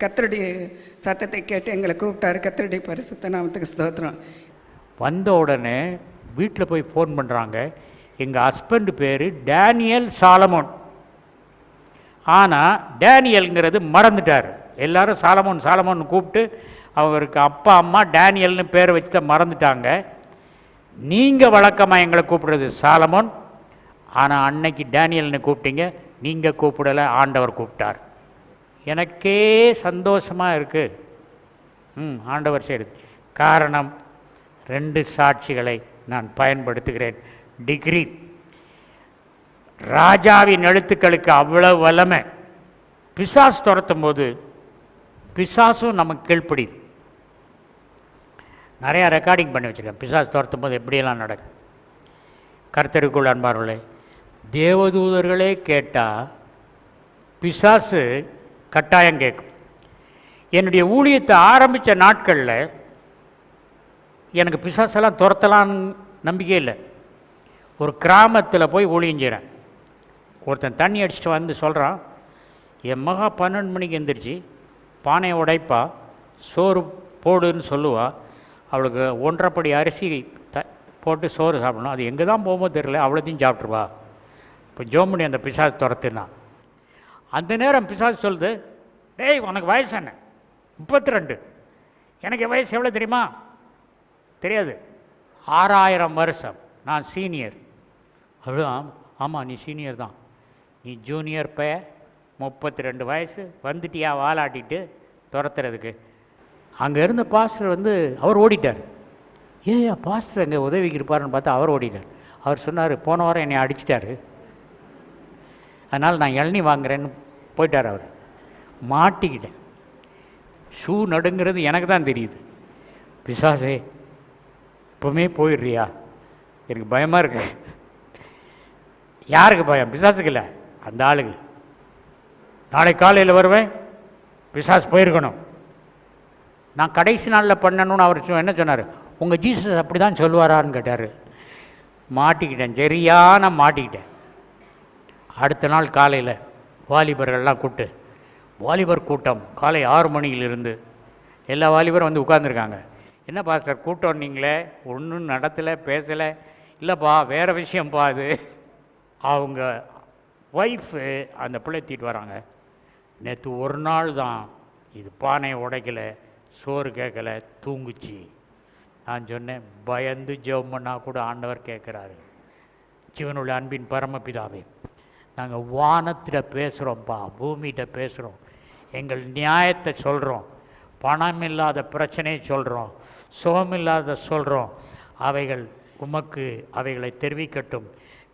கர்த்தருடைய சத்தத்தை கேட்டு எங்களை கூப்பிட்டாரு. கர்த்தருடைய பரிசுத்த நாமத்துக்கு ஸ்தோத்திரம். வந்த உடனே வீட்டில் போய் ஃபோன் பண்ணுறாங்க. எங்கள் ஹஸ்பண்டு பேர் டேனியல் சாலமோன். ஆனால் டேனியல்ங்கிறது மறந்துட்டார். எல்லோரும் சாலமோன் சாலமோன் கூப்பிட்டு அவருக்கு அப்பா அம்மா டேனியல்னு பேர் வச்சு தான் மறந்துட்டாங்க. நீங்கள் வழக்கமாக எங்களை கூப்பிடுறது சாலமோன், ஆனால் அன்னைக்கு டேனியல்னு கூப்பிட்டீங்க, நீங்கள் கூப்பிடலை, ஆண்டவர் கூப்பிட்டார். எனக்கே சந்தோஷமாக இருக்குது. ஆண்டவர் செய்யுது. காரணம் 2 சாட்சிகளை நான் பயன்படுத்துகிறேன். டிகிரி ராஜாவின் எழுத்துக்களுக்கு அவ்வளவு வல்லமை. பிசாசு துரத்தும் போது பிசாசும் நமக்கு கீழ்ப்படிது. நிறையா ரெக்கார்டிங் பண்ணி வச்சுருக்கேன். பிசாசு துரத்தும் போது எப்படியெல்லாம் நடக்கும். கர்த்தருக்குள் அன்பார்களே, தேவதூதர்களே கேட்டால் பிசாசு கட்டாயம் கேட்கும். என்னுடைய ஊழியத்தை ஆரம்பித்த நாட்களில் எனக்கு பிசாசெல்லாம் துரத்தலான்னு நம்பிக்கை இல்லை. ஒரு கிராமத்தில் போய் ஊழியம் செய்கிறேன். ஒருத்தன் தண்ணி அடிச்சுட்டு சொல்கிறான், என் மகா 12 மணிக்கு எந்திரிச்சு பானையை உடைப்பா, சோறு போடுன்னு சொல்லுவா. அவளுக்கு 1.5 படி அரிசி போட்டு சோறு சாப்பிடணும். அது எங்கே தான் போகும்போது தெரியல, அவ்வளோத்தையும் சாப்பிட்ருவா. இப்போ ஜோமணி அந்த பிசாசு துரத்துனா அந்த நேரம் பிசாசு சொல்லுது, டேய் உனக்கு வயசு என்ன? 32. எனக்கு வயசு எவ்வளோ தெரியுமா? தெரியாது. 6000 வருஷம். நான் சீனியர். அவ்வளோ. ஆமாம், நீ சீனியர் தான். நீ ஜூனியர் 32 வயசு வந்துட்டியா வாலாட்டிட்டு துரத்துறதுக்கு. அங்கே இருந்த பாஸ்டர் அவர் ஓடிட்டார். பாஸ்டர் எங்கே உதவிக்கு இருப்பாருன்னு பார்த்தா அவர் ஓடிட்டார். அவர் சொன்னார், போன வாரம் என்னை அடிச்சிட்டாரு, அதனால் நான் இளநீ வாங்குறேன்னு போயிட்டார். அவர் மாட்டிக்கிட்டேன். ஷூ நடுங்கிறது எனக்கு தான் தெரியுது. பிசாசே இப்போவுமே போயிடுறியா? எனக்கு பயமாக இருக்கு. யாருக்கு பயம்? பிசாசுக்கு இல்லை, அந்த ஆளுக்கு. நாளை காலையில் வருவேன், பிசாசு போயிருக்கணும். நான் கடைசி நாளில் பண்ணணும்னு அவர் என்ன சொன்னார்? உங்கள் ஜீசஸ் அப்படி தான் சொல்லுவாரான்னு கேட்டார். மாட்டிக்கிட்டேன், சரியான மாட்டிக்கிட்டேன். அடுத்த நாள் காலையில் வாலிபர்கள்லாம் கூப்பிட்டு, வாலிபர் கூட்டம் காலை 6 மணியிலிருந்து எல்லா வாலிபரும் உட்கார்ந்துருக்காங்க. என்ன பாஸ்டர் கூட்டம் நீங்களே ஒன்றும் நடத்தலை பேசலை? இல்லைப்பா வேறு விஷயம்ப்பா அது. அவங்க ஒய்ஃபு அந்த பிள்ளை தூக்கிட்டு வராங்க. நேற்று ஒரு நாள் தான் இது பானையை உடைக்கலை, சோறு கேட்கலை, தூங்குச்சு. நான் சொன்னேன், பயந்து ஜெபம் பண்ணால் கூட ஆண்டவர் கேட்குறாரு. ஜீவனுள்ள அன்பின் பரமபிதாவே, நாங்கள் வானத்தில் பேசுகிறோம்ப்பா, பூமிகிட்ட பேசுகிறோம், எங்கள் நியாயத்தை சொல்கிறோம், பணம் இல்லாத பிரச்சனையை சொல்கிறோம், சுகமில்லாத சொல்கிறோம். அவைகள் உமக்கு அவைகளை தெரிவிக்கட்டும்.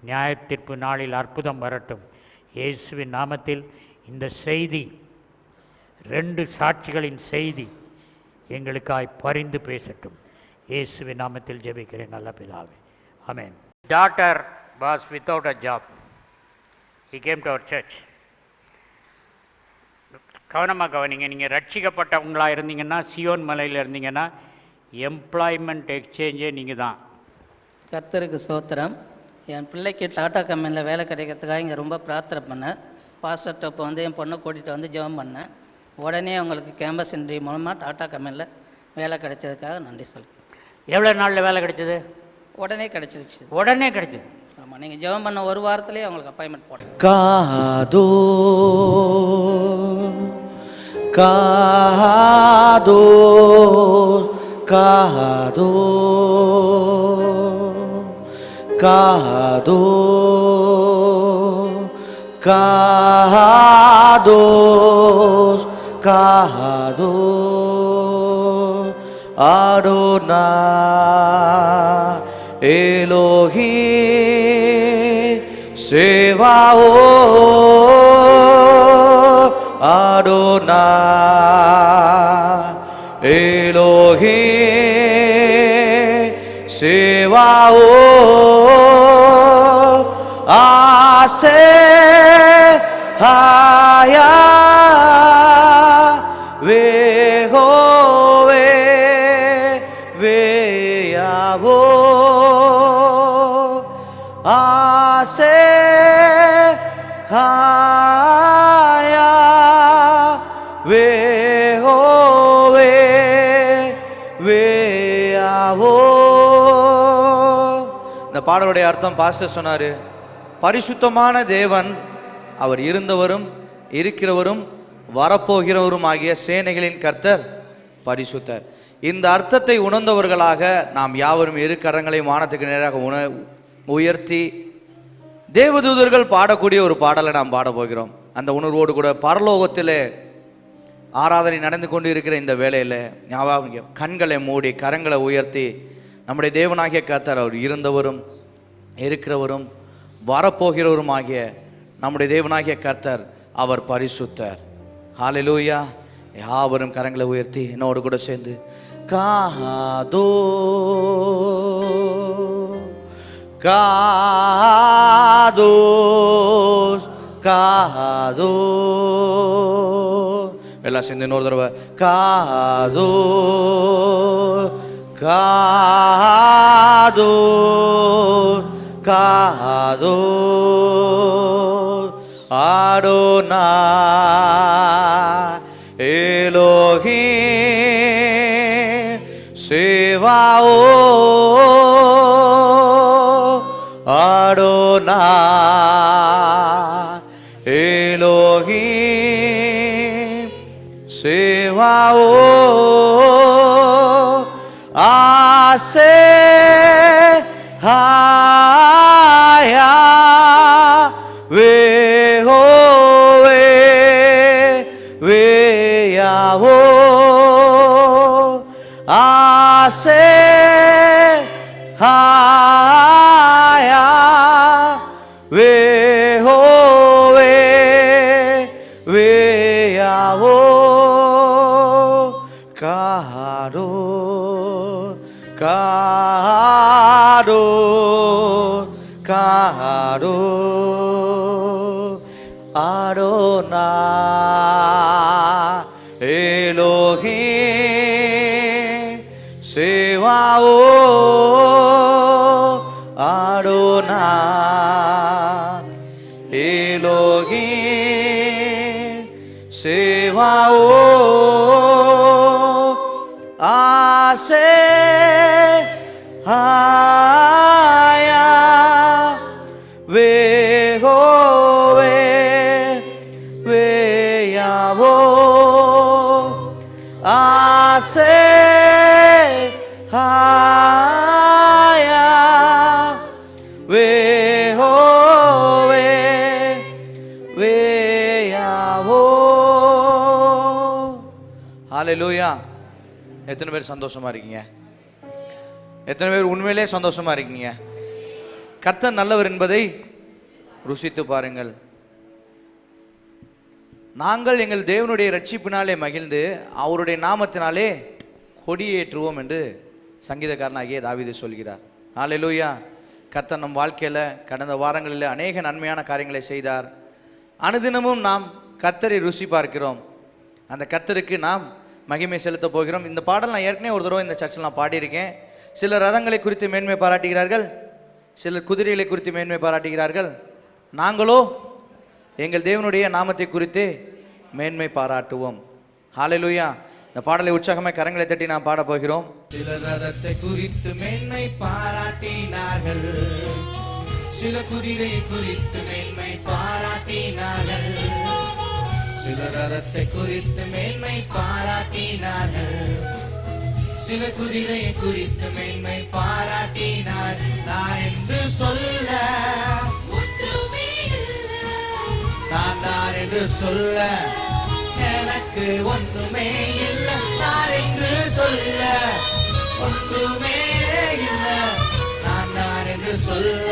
நியாயத்தீர்ப்பு நாளில் அற்புதம் வரட்டும். இயேசுவின் நாமத்தில் இந்த செய்தி, 2 சாட்சிகளின் செய்தி எங்களுக்காய் பரிந்து பேசட்டும். இயேசுவின் நாமத்தில் ஜெபிக்கிறேன் நல்ல பிதாவே, ஆமென். Daughter was without a job. He came to our church. கவனமாக கவனிங்க. நீங்கள் ரட்சிக்கப்பட்டவங்களாக இருந்தீங்கன்னா, சியோன் மலையில் இருந்தீங்கன்னா, எம்ப்ளாய்மெண்ட் எக்ஸ்சேஞ்சே நீங்கள் தான். கர்த்தருக்கு சோத்திரம். என் பிள்ளைக்கு டாடா கம்பெனியில் வேலை கிடைக்கிறதுக்காக இங்கே ரொம்ப பிரார்த்தனை பண்ணேன். பாஸ்டர்கிட்ட இப்போ வந்து என் பொண்ணை கூட்டிகிட்டு வந்து ஜெபம் பண்ணேன். உடனே அவங்களுக்கு கேம்பஸ் இன்டர்வியூ மூலமாக டாடா கம்பெனியில் வேலை கிடைச்சதுக்காக நன்றி சொல்லு. எவ்வளோ நாளில் வேலை கிடைச்சது? உடனே கிடைச்சிருச்சு. உடனே கிடைச்சது. ஆமாம், நீங்கள் ஜெபம் பண்ண ஒரு வாரத்துலேயே அவங்களுக்கு அப்பாயின்மெண்ட் போட்டேன். காதோ காதோ காதோ காதோ காதோ காதோ ஆடோனா எலோஹி சேவாஓ ஆடோனா எலோஹி சேவாஓ ஆசே ஹாயா வேகோவே வேயாவோ ஆசே ஹாயா வேகோவே வேயாவோ. இந்த பாடலுடைய அர்த்தம் பாஸ்டர் சொன்னார். பரிசுத்தமான தேவன் அவர் இருந்தவரும் இருக்கிறவரும் வரப்போகிறவரும் ஆகிய சேனைகளின் கர்த்தர் பரிசுத்தர். இந்த அர்த்தத்தை உணர்ந்தவர்களாக நாம் யாவரும் இரு கரங்களை வானத்துக்கு நேராக உயர்த்தி தேவதூதர்கள் பாடக்கூடிய ஒரு பாடலை நாம் பாட போகிறோம். அந்த உணர்வோடு கூட பரலோகத்திலே ஆராதனை நடந்து கொண்டு இருக்கிற இந்த வேளையில் ஞாபகம் கண்களை மூடி கரங்களை உயர்த்தி நம்முடைய தேவனாகிய கர்த்தர் அவர் இருந்தவரும் இருக்கிறவரும் வரப்போகிறவரும் ஆகிய நம்முடைய தேவனாகிய கர்த்தர் அவர் பரிசுத்தர். ஹல்லேலூயா. யாவரும் கரங்களை உயர்த்தி என்னோடு கூட சேர்ந்து காதோ காதோ காதோ எல்லாம் சேர்ந்து இன்னொரு தடவை காதோ காதோ காதோ ஆடோனா எலோஹி சேவாஓ ஆடோனா எலோஹி சேவாஓ ஆசே ஹாயா வேஹோவே வேயாவோ ஆசே ஹாயா வேஹோவே வேயாவோ காடோ காடோ காடோ ஆடோனா எலோஹி சேவாஓ ஆடோனா எலோஹி சேவாஓ ஆசே ஆசே ஹாயா வேஹோவே வேயாவோ. ஹalleluya. எத்தனை பேர் சந்தோஷமா இருக்கீங்க? எத்தனை பேர் உண்மையிலே சந்தோஷமா இருக்கீங்க? கர்த்தர் நல்லவர் என்பதை ருசித்து பாருங்கள். நாங்கள் எங்கள் தேவனுடைய ரட்சிப்பினாலே மகிழ்ந்து அவருடைய நாமத்தினாலே கொடியேற்றுவோம் என்று சங்கீதக்காரனாகிய தாவீது சொல்கிறார். ஹalleluya. கர்த்தர் நம் வாழ்க்கையில் கடந்த வாரங்களில் அநேக நன்மையான காரியங்களை செய்தார். அனுதினமும் நாம் கர்த்தரை ருசி பார்க்கிறோம். அந்த கர்த்தருக்கு நாம் மகிமை செலுத்த போகிறோம். இந்த பாடல் நான் ஏற்கனவே ஒரு தடவை இந்த சர்ச்சில் நான் பாடியிருக்கேன். சிலர் ரதங்களை குறித்து மேன்மை பாராட்டுகிறார்கள், சிலர் குதிரைகளை குறித்து மேன்மை பாராட்டுகிறார்கள். நாங்களோ எங்கள் தேவனுடைய நாமத்தை குறித்து மேன்மை பாராட்டுவோம். ஹalleluya. இந்த பாடலை உற்சாகமாக கரங்களை தட்டி நாம் பாட போகிறோம். சிலர் ரதத்தை குறித்து மேன்மை பாராட்டினார்கள், சில குதிரை குறித்து மேன்மை பாராட்டினார்கள், சிலர் ரதத்தை குறித்து மேன்மை பாராட்டினார்கள், சில குதிரை குறித்து மேன்மை பாராட்டினார். நான் என்று சொல்ல நான் தான் என்று சொல்ல எனக்கு ஒன்றுமே இல்லை. நான் என்று சொல்ல ஒன்றுமே இல்லை. நான் தான் என்று சொல்ல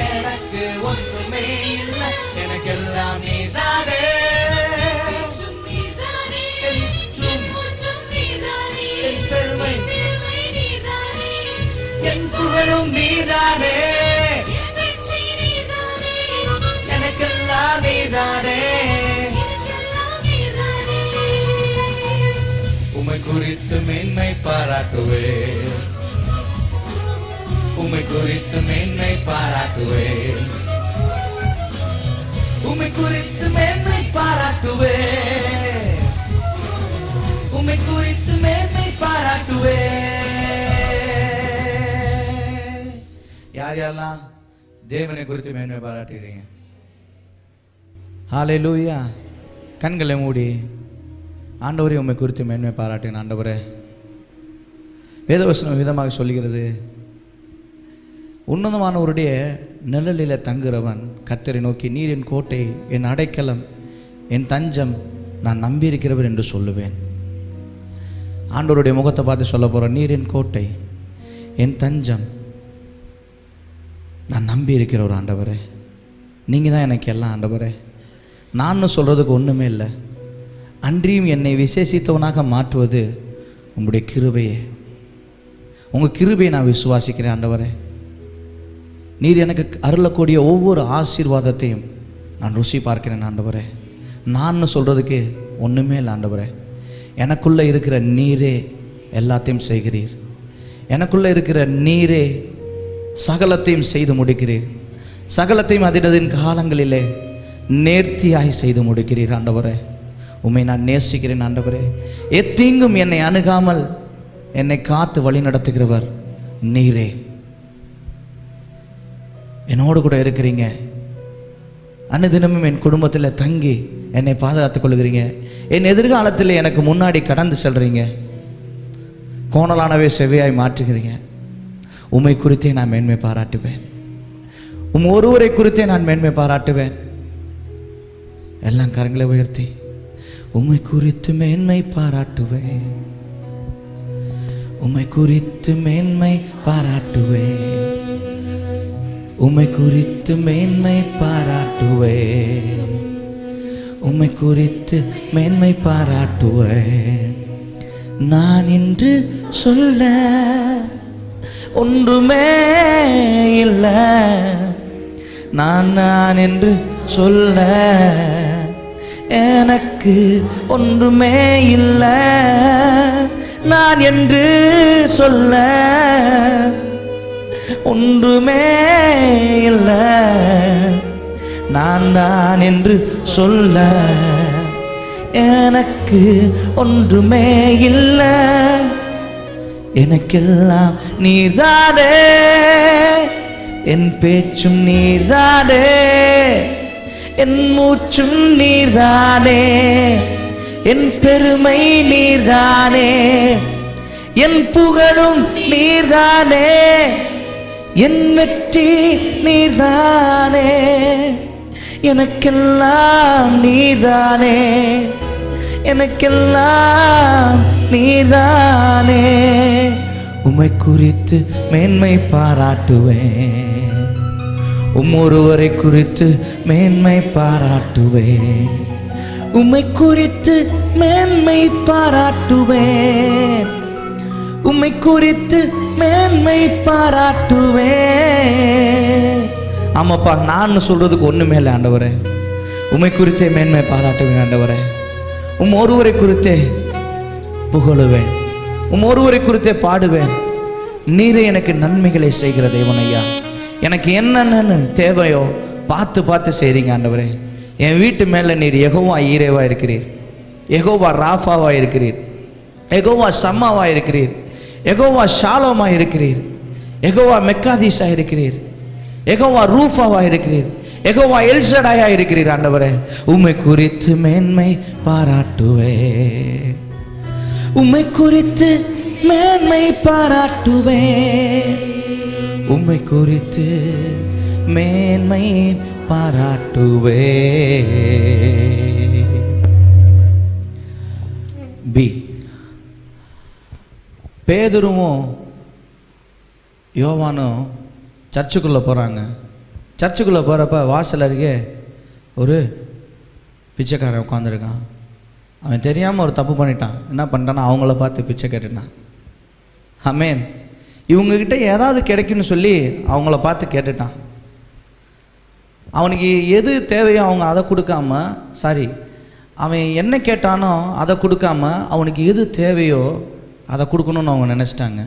எனக்கு ஒன்றுமே இல்லை. எனக்கெல்லாம் நீதானே, என் பெருமை என் புகழும் நீதானே, எனக்கெல்லாம் நீதானே. உம்மை குறித்து மேன்மை பாராட்டுவே, உம்மை குறித்து மேன்மை பாராட்டுவே, உம்மை குறித்து மேன்மை பாராட்டுவே, உம்மை குறித்து மேன்மை பாராட்டுவே. யார் யாரெல்லாம் தேவனை குறித்து மேன்மை பாராட்டுகிறீங்க? ஹalleluya. கண்களை மூடி ஆண்டவரே உம்மை குறித்து மேன்மை பாராட்டுங்க. ஆண்டவரே, வேதவசனம் விதமாக சொல்கிறது, உன்னதமானவருடைய நிழலில் தங்குகிறவன் கர்த்தரை நோக்கி நீர் என் கோட்டை, என் அடைக்கலம், என் தஞ்சம், நான் நம்பியிருக்கிறவர் என்று சொல்லுவேன். ஆண்டவருடைய முகத்தை பார்த்து சொல்ல போகிறோம், நீர் என் கோட்டை, என் தஞ்சம், நான் நம்பி இருக்கிறவர் ஆண்டவரே. நீங்கள் தான் எனக்கு எல்லாம் ஆண்டவரே. நான் சொல்கிறதுக்கு ஒன்றுமே இல்லை. அன்றியும் என்னை விசேஷித்தவனாக மாற்றுவது உங்களுடைய கிருபையே. உங்கள் கிருபையை நான் விசுவாசிக்கிறேன் ஆண்டவரே. நீர் எனக்கு அருளக்கூடிய ஒவ்வொரு ஆசீர்வாதத்தையும் நான் ருசி பார்க்கிறேன் ஆண்டவரே. நான் சொல்கிறதுக்கு ஒன்றுமே இல்லை ஆண்டவரே. எனக்குள்ளே இருக்கிற நீரே எல்லாத்தையும் செய்கிறீர். எனக்குள்ளே இருக்கிற நீரே சகலத்தையும் செய்து முடிக்கிறீர். சகலத்தையும் அதினதின் காலங்களிலே நேர்த்தியாய் செய்து முடிக்கிறீர் ஆண்டவரே. உம்மை நான் நேசிக்கிறேன் ஆண்டவரே. எத்தீங்கும் என்னை அணுகாமல் என்னை காத்து வழி நடத்துகிறவர் நீரே. என்னோடு கூட இருக்கிறீங்க. அனுதினமும் என் குடும்பத்தில் தங்கி என்னை பாதுகாத்துக் கொள்கிறீங்க. என் எதிர்காலத்தில் எனக்கு முன்னாடி கடந்து செல்றீங்க. கோணலானவே செவ்வையாய் மாற்றுகிறீங்க. உம்மை குறித்தே நான் மேன்மை பாராட்டுவேன். ஒருவரை குறித்தே நான் மேன்மை பாராட்டுவேன். எல்லாம் கரங்களை உயர்த்தி உம்மை குறித்து மேன்மை பாராட்டுவேன், உம்மை குறித்து மேன்மை பாராட்டுவேன், உம்மை குறித்து மேன்மை பாராட்டுவேன், உம்மை குறித்து மேன்மை பாராட்டுவேன். நான் என்று சொல்ல ஒன்றுமே இல்லை. நான் என்று சொல்ல எனக்கு ஒன்றுமே இல்லை. நான் என்று சொல்ல ஒன்றுமே இல்லை. நான் என்று சொல்ல எனக்கு ஒன்றுமே இல்லை. எனக்கெல்லாம் நீர்தானே, என் பேச்சும் நீர்தானே, என் மூச்சும் நீர்தானே. என் பெருமை நீர்தானே, என் புகழும் நீர்தானே, என் வெற்றி நீர்தானே, எனக்கெல்லாம் நீர்தானே, எனக்கெல்லாம் நீர்தானே. உம்மை குறித்து மேன்மை பாராட்டுவேன், ஒருவரை குறித்து மேன்மை பாராட்டுவேன், உம்மை குறித்து மேன்மை பாராட்டுவேன், உம்மை குறித்து மேன்மை பாராட்டுவேன். ஆமாப்பா, நான் சொல்றதுக்கு ஒண்ணுமே இல்லை ஆண்டவரே. உம்மை குறித்தே மேன்மை பாராட்டுவேன் ஆண்டவரே. ஒருவரை குறித்தே புகழுவேன், ஒருவரை குறித்தே பாடுவேன். நீரே எனக்கு நன்மைகளை செய்கிற தேவன் ஐயா. எனக்கு என்னென்னு தேவையோ பார்த்து பார்த்து செய்றீங்க ஆண்டவரே. என் வீட்டு மேலே நீர் யெகோவா ஈரேவா இருக்கிறீர், யெகோவா ராஃபாவா இருக்கிறீர், யெகோவா சம்மாவா இருக்கிறீர், யெகோவா ஷாலோமா இருக்கிறீர், யெகோவா மெக்காதீஸா இருக்கிறீர், யெகோவா ரூஃபாவா இருக்கிறீர், யெகோவா எல்சடாயா இருக்கிறீர் ஆண்டவரே. உம்மை குறித்து மேன்மை பாராட்டுவே, உம்மை குறித்து மேன்மை பாராட்டுவே, உம்மை குறித்து மேன்மை பாராட்டுவே. பி, பேதுருவும் யோவானும் சர்ச்சுக்குள்ளே போகிறாங்க. சர்ச்சுக்குள்ளே போகிறப்ப வாசல் அருகே ஒரு பிச்சைக்காரன் உட்காந்துருக்கான். அவன் தெரியாமல் ஒரு தப்பு பண்ணிட்டான். என்ன பண்ணிட்டான்னா அவங்கள பார்த்து பிச்சை கேட்டுட்டான். ஆமென். இவங்கக்கிட்ட ஏதாவது கிடைக்குன்னு சொல்லி அவங்கள பார்த்து கேட்டுட்டான். அவனுக்கு எது தேவையோ அவங்க அதை கொடுக்காம, அவன் என்ன கேட்டானோ அதை கொடுக்காம அவனுக்கு எது தேவையோ அதை கொடுக்கணும்னு அவங்க நினச்சிட்டாங்க.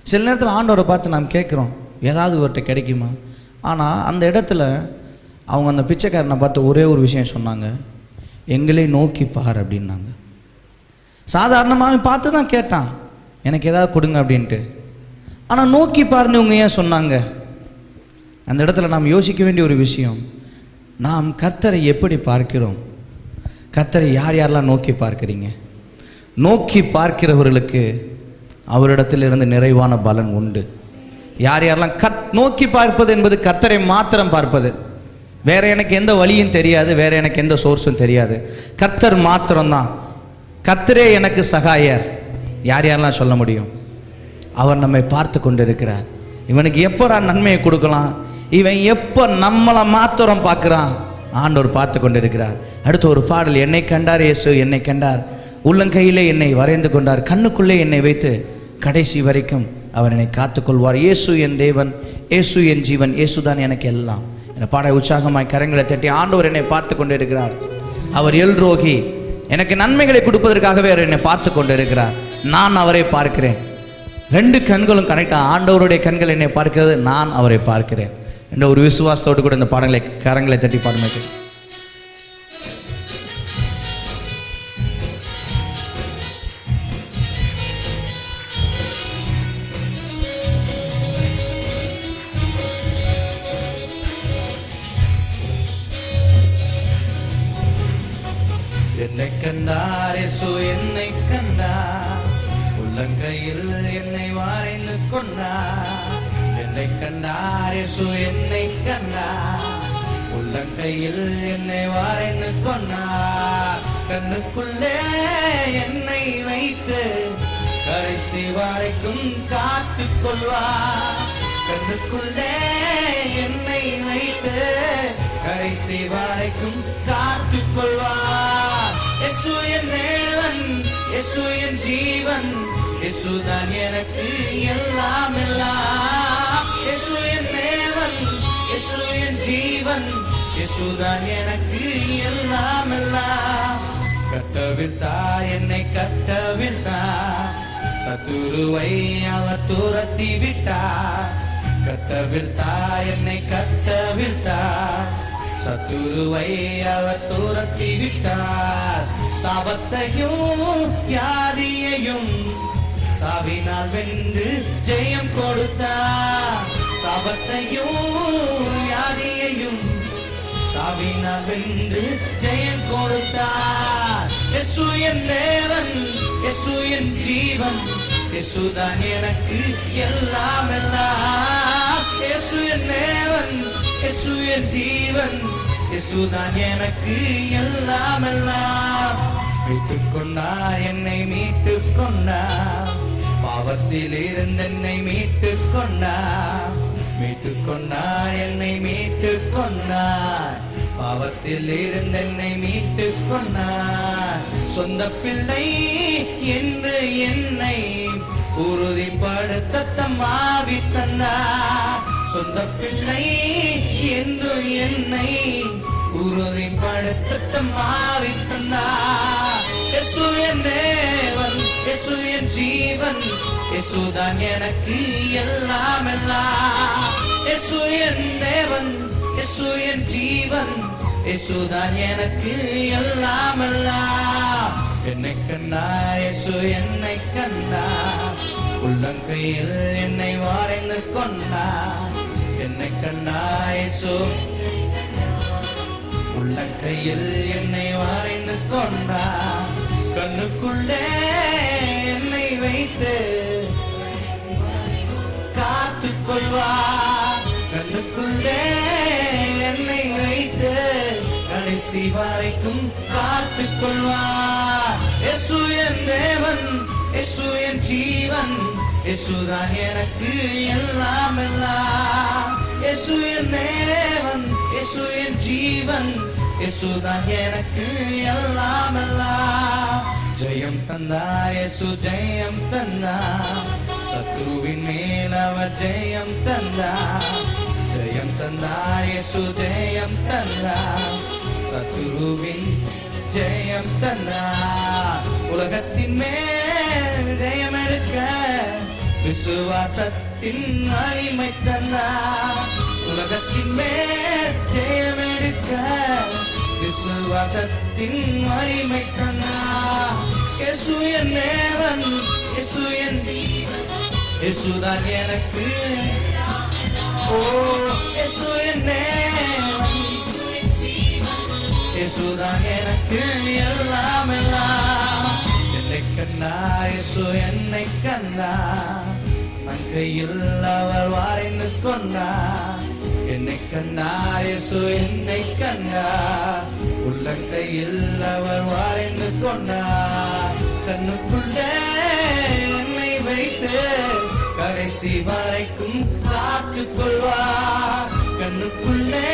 சில நேரத்தில் ஆண்டவரை பார்த்து நாம் கேட்குறோம் ஏதாவது ஒருத்த கிடைக்குமா. ஆனால் அந்த இடத்துல அவங்க அந்த பிச்சைக்காரனை பார்த்து ஒரே ஒரு விஷயம் சொன்னாங்க, எங்களை நோக்கி பார் அப்படின்னாங்க. சாதாரணமாக பார்த்து தான் கேட்டான் எனக்கு ஏதாவது கொடுங்க அப்படின்ட்டு. ஆனால் நோக்கி பாருன்னு இவங்க ஏன் சொன்னாங்க? அந்த இடத்துல நாம் யோசிக்க வேண்டிய ஒரு விஷயம், நாம் கர்த்தரை எப்படி பார்க்கிறோம்? கர்த்தரை யார் யாரெல்லாம் நோக்கி பார்க்குறீங்க? நோக்கி பார்க்கிறவர்களுக்கு அவரிடத்திலிருந்து நிறைவான பலன் உண்டு. யார் யாரெல்லாம் நோக்கி பார்ப்பது என்பது கர்த்தரை மாத்திரம் பார்ப்பது. வேற எனக்கு எந்த வழியும் தெரியாது, வேற எனக்கு எந்த சோர்ஸும் தெரியாது. கர்த்தர் மாத்திரம்தான். கர்த்தரே எனக்கு சகாயர். யார் யாரெல்லாம் சொல்ல முடியும்? அவர் நம்மை பார்த்து கொண்டு இருக்கிறார். இவனுக்கு எப்போ நன்மையை கொடுக்கலாம், இவன் எப்போ நம்மளை மாத்திரம் பார்க்குறான், ஆண்டவர் பார்த்து கொண்டு இருக்கிறார். அடுத்த ஒரு பாடல், என்னை கண்டார் இயேசு என்னை கண்டார், உள்ளங்கையிலே என்னை வரைந்து கொண்டார், கண்ணுக்குள்ளே என்னை வைத்து கடைசி வரைக்கும் அவர் என்னை காத்துக்கொள்வார். இயேசு என் தேவன், இயேசு என் ஜீவன், இயேசு தான் எனக்கு எல்லாம். என்னை பாட உற்சாகமாய் கரங்களை தட்டி ஆண்டவர் என்னை பார்த்து கொண்டு இருக்கிறார். அவர் எல்ரோகி, எனக்கு நன்மைகளை கொடுப்பதற்காகவே அவர் என்னை பார்த்து கொண்டு இருக்கிறார். நான் அவரை பார்க்கிறேன். ரெண்டு கண்களும் கனெக்டாக, ஆண்டவருடைய கண்கள் என்னை பார்க்கிறது, நான் அவரை பார்க்கிறேன் என்ற ஒரு விசுவாசத்தோடு கூட இந்த பாடங்களை கரங்களை தட்டி பாடுமைக்கு. என்னை கண்டார் இயேசு என்னை கண்டார், உள்ளங்கையில் என்னை வரைந்து கொண்டார். என்னை கண்டார் இயேசு என்னை கண்டார், உள்ளங்கையில் என்னை வரைந்து கொண்டார். கண்ணுக்குள்ளே என்னை வைத்து கடைசி வரைக்கும் காத்துக் கொள்வார். கண்ணுக்குள்ளே என்னை வைத்து கடைசி வரைக்கும் காத்துக் கொள்வார். இயேசு என் தேவன், இயேசு என் ஜீவன், இயேசு தான் எனக்கு எல்லாம் எல்லாம். இயேசு என் தேவன், இயேசு என் ஜீவன், இயேசு தான் எனக்கு எல்லாம் எல்லாம். கட்டவிழ்த்தார் என்னை கட்டவிழ்த்தார், சத்துருவை அவர் துரத்தி விட்டார். கட்டவிழ்த்தார் என்னை கட்டவிழ்த்தார், சத்துருவை அவர் துரத்தி விட்டார். சாபத்தையும் வியாதியையும் சாவினால் வென்று ஜெயம் கொடுத்தார். சாபத்தையும் வியாதியையும் சாவினால் வென்று ஜெயம் கொடுத்தார். இயேசு என் தேவன், இயேசு என் ஜீவன், இயேசுதான் எனக்கு எல்லாம் எல்லாம். இயேசு என் தேவன், இயேசு என் ஜீவன், இயேசுதான் எனக்கு எல்லாம் எல்லாம். மீட்டுக் கொண்டார், என்னை மீட்டுக் கொண்டார், பாவத்தில் இருந்து என்னை மீட்டுக் கொண்டார். மீட்டுக் கொண்டார், என்னை மீட்டுக் கொண்டார், பாவத்தில் இருந்து என்னை மீட்டுக் கொண்டார். சொந்த பிள்ளை என்று என்னை உறுதிப்படுத்த தம் ஆவி தந்தார். சொந்த பிள்ளை என்று என்னை உறுதிப்படுத்த தம் ஆவி தந்தார். இயேசு என் தேவன், இயேசு என் ஜீவன், இயேசுதான் எனக்கு எல்லாம் எல்லாம். இயேசு என் தேவன், இயேசு என் ஜீவன், இயேசுதான் எனக்கு எல்லாம் எல்லாம். என்னை கண்டா இயேசு என்னை கண்டா, உள்ளங்கையில் என்னை வரைந்து கொண்டார். என்னை கண்டா இயேசு உள்ளங்கையில் என்னை வரைந்து கொண்டார். கண்ணுக்குள்ளே என்னை வைத்து காத்துக் கொள்வார். கண்ணுக்குள்ளே என்னை வைத்து கடைசி வரைக்கும் காத்துக் கொள்வார். இயேசு என் தேவன், இயேசு என் ஜீவன், இயேசுதான் எனக்கு எல்லாம் எல்லாம். இயேசு என் தேவன், இயேசு என் ஜீவன், இயேசுதான் எனக்கு எல்லாம் எல்லாம். ஜெயம் தந்தார் இயேசு, ஜெயம் தந்தார், சத்ருவின் மேல் அவர் ஜெயம் தந்தார். ஜெயம் தந்தார் இயேசு, ஜெயம் தந்தார், சத்ருவின் ஜெயம் தந்தார். உலகத்தின் மேல் ஜெயம் எடுக்க விசுவாசத்தின் வலிமை தந்தார். உலகத்தின் மேல் ஜெயம் எடுக்க விசுவாசத்தின் வலிமை தந்தார். இயேசு என் தேவன், இயேசு என் ஜீவன், இயேசுதான் எனக்கு. ஓ இயேசு என் தேவன், இயேசுதான் எனக்கு எல்லாம் எல்லாம். என்னை கண்டா இயேசு என்னை கண்டா, அங்கையில் அவர் வரைந்து கொண்டார். என்னை கண்டா இயேசு என்னை கண்டா, உள்ளங்கையில் அவர் வரைந்து கொண்டார். கண்ணுக்குள்ளே என்னை வைத்து கடைசி வரைக்கும் காத்துக் கொள்வார். கண்ணுக்குள்ளே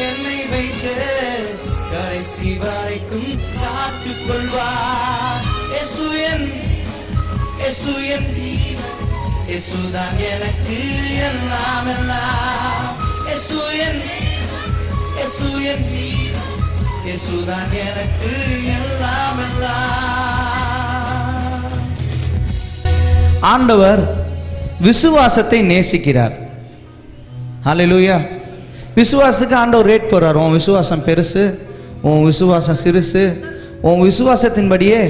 என்னை வைத்து கடைசி வரைக்கும் காத்துக் கொள்வார். இயேசு என், இயேசு என் ஜீவன், இயேசுதான் எனக்கு எல்லாம் எல்லாம். இயேசு என், இயேசு என் ஜீவன், இயேசுதான் எனக்கு எல்லாம் எல்லாம். ஆண்டவர் விசுவாசத்தை நேசிக்கிறார். ஹல்லேலூயா. விசுவாசத்துக்கு ஆண்டவர் ரேட் போடுறார். உன் விசுவாசம் பெருசு, உன் விசுவாசம் சிறுசு, உன் விசுவாசத்தின்படியே